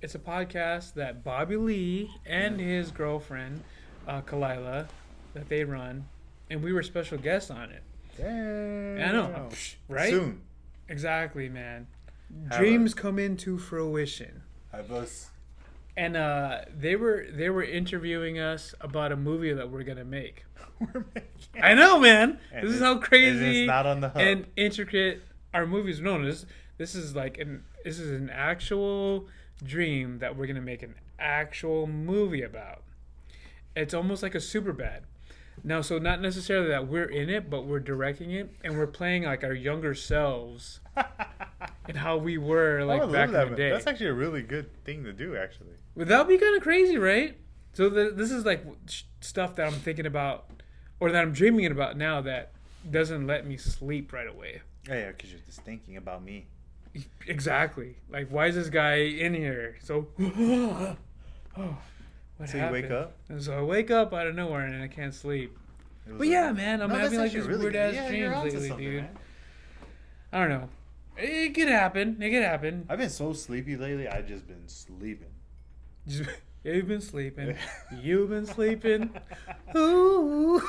Speaker 2: it's a podcast that Bobby Lee and his girlfriend, Kalila, that they run, and we were special guests on it.
Speaker 1: Damn.
Speaker 2: I know, right?
Speaker 1: Soon.
Speaker 2: Exactly, man. Dreams come into fruition.
Speaker 1: Have us.
Speaker 2: And they were interviewing us about a movie that we're gonna make.
Speaker 1: We're making.
Speaker 2: I know, man.
Speaker 1: And
Speaker 2: this is how crazy
Speaker 1: it's not on the hub.
Speaker 2: and intricate our movies. No, this is like this is an actual dream that we're gonna make an actual movie about. It's almost like a Superbad. Now, so not necessarily that we're in it, but we're directing it, and we're playing like our younger selves and how we were like back in the day.
Speaker 1: That's actually a really good thing to do, actually.
Speaker 2: Well, that would be kind of crazy, right? So this is like stuff that I'm thinking about, or that I'm dreaming about now that doesn't let me sleep right away.
Speaker 1: Yeah, because you're just thinking about me.
Speaker 2: Exactly. Like, why is this guy in here? So, what
Speaker 1: So
Speaker 2: happened?
Speaker 1: you wake up?
Speaker 2: And so I wake up out of nowhere and I can't sleep. But yeah, man, I'm having like these
Speaker 1: really
Speaker 2: weird ass dreams lately, dude. Man. I don't know. It could happen. It could happen.
Speaker 1: I've been so sleepy lately. I've just been sleeping.
Speaker 2: You've been sleeping. You've been sleeping. Ooh.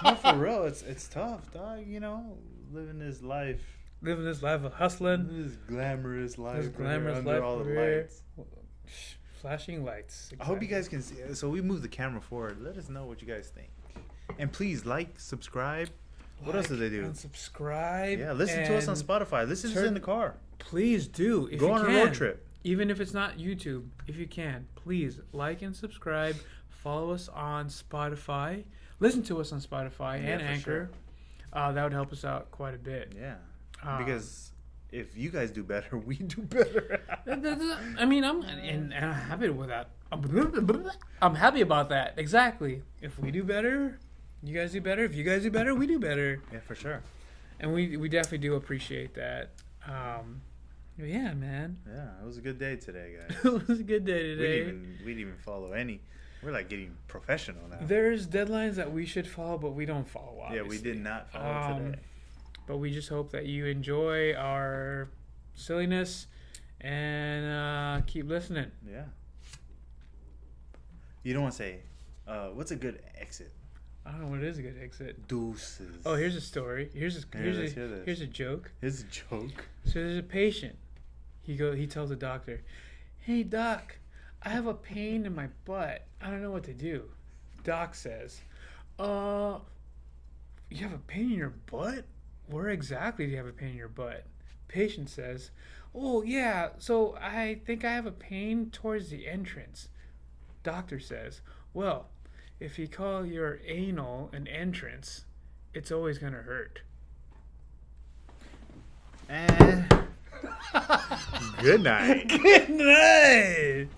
Speaker 1: No, for real, it's tough, dog. You know, living this life
Speaker 2: of hustling.
Speaker 1: This glamorous life.
Speaker 2: This glamorous
Speaker 1: under
Speaker 2: life
Speaker 1: all the
Speaker 2: career.
Speaker 1: lights.
Speaker 2: Flashing lights. Exactly.
Speaker 1: I hope you guys can see. So we moved the camera forward. Let us know what you guys think, and please like, subscribe. What else do they do?
Speaker 2: And subscribe.
Speaker 1: Yeah, listen to us on Spotify. Listen to us in the car.
Speaker 2: Please do. If
Speaker 1: Go
Speaker 2: you
Speaker 1: on
Speaker 2: can,
Speaker 1: a road trip.
Speaker 2: Even if it's not YouTube, if you can, please like and subscribe. Follow us on Spotify. Listen to us on Spotify and Anchor. Sure. That would help us out quite a bit.
Speaker 1: Yeah. Because if you guys do better, we do better.
Speaker 2: I mean, I'm happy with that. I'm happy about that. Exactly. If we do better, you guys do better. If you guys do better, we do better.
Speaker 1: Yeah, for sure.
Speaker 2: And we definitely do appreciate that. Yeah, man.
Speaker 1: Yeah, it was a good day today, guys.
Speaker 2: It was a good day today.
Speaker 1: We didn't even follow any. We're like getting professional now.
Speaker 2: There's deadlines that we should follow, but we don't follow, obviously.
Speaker 1: Yeah, we did not follow today.
Speaker 2: But we just hope that you enjoy our silliness and keep listening.
Speaker 1: Yeah. You don't want to say, what's a good exit?
Speaker 2: I don't know what is a good exit.
Speaker 1: Deuces.
Speaker 2: Oh, here's a story. Here's a joke.
Speaker 1: Here's a joke.
Speaker 2: So there's a patient. He tells the doctor, "Hey doc, I have a pain in my butt. I don't know what to do." Doc says, "You have a pain in your butt? Where exactly do you have a pain in your butt?" Patient says, "Oh yeah, so I think I have a pain towards the entrance." Doctor says, "Well, if you call your anal an entrance, it's always going to hurt."
Speaker 1: And good night.
Speaker 2: Good night.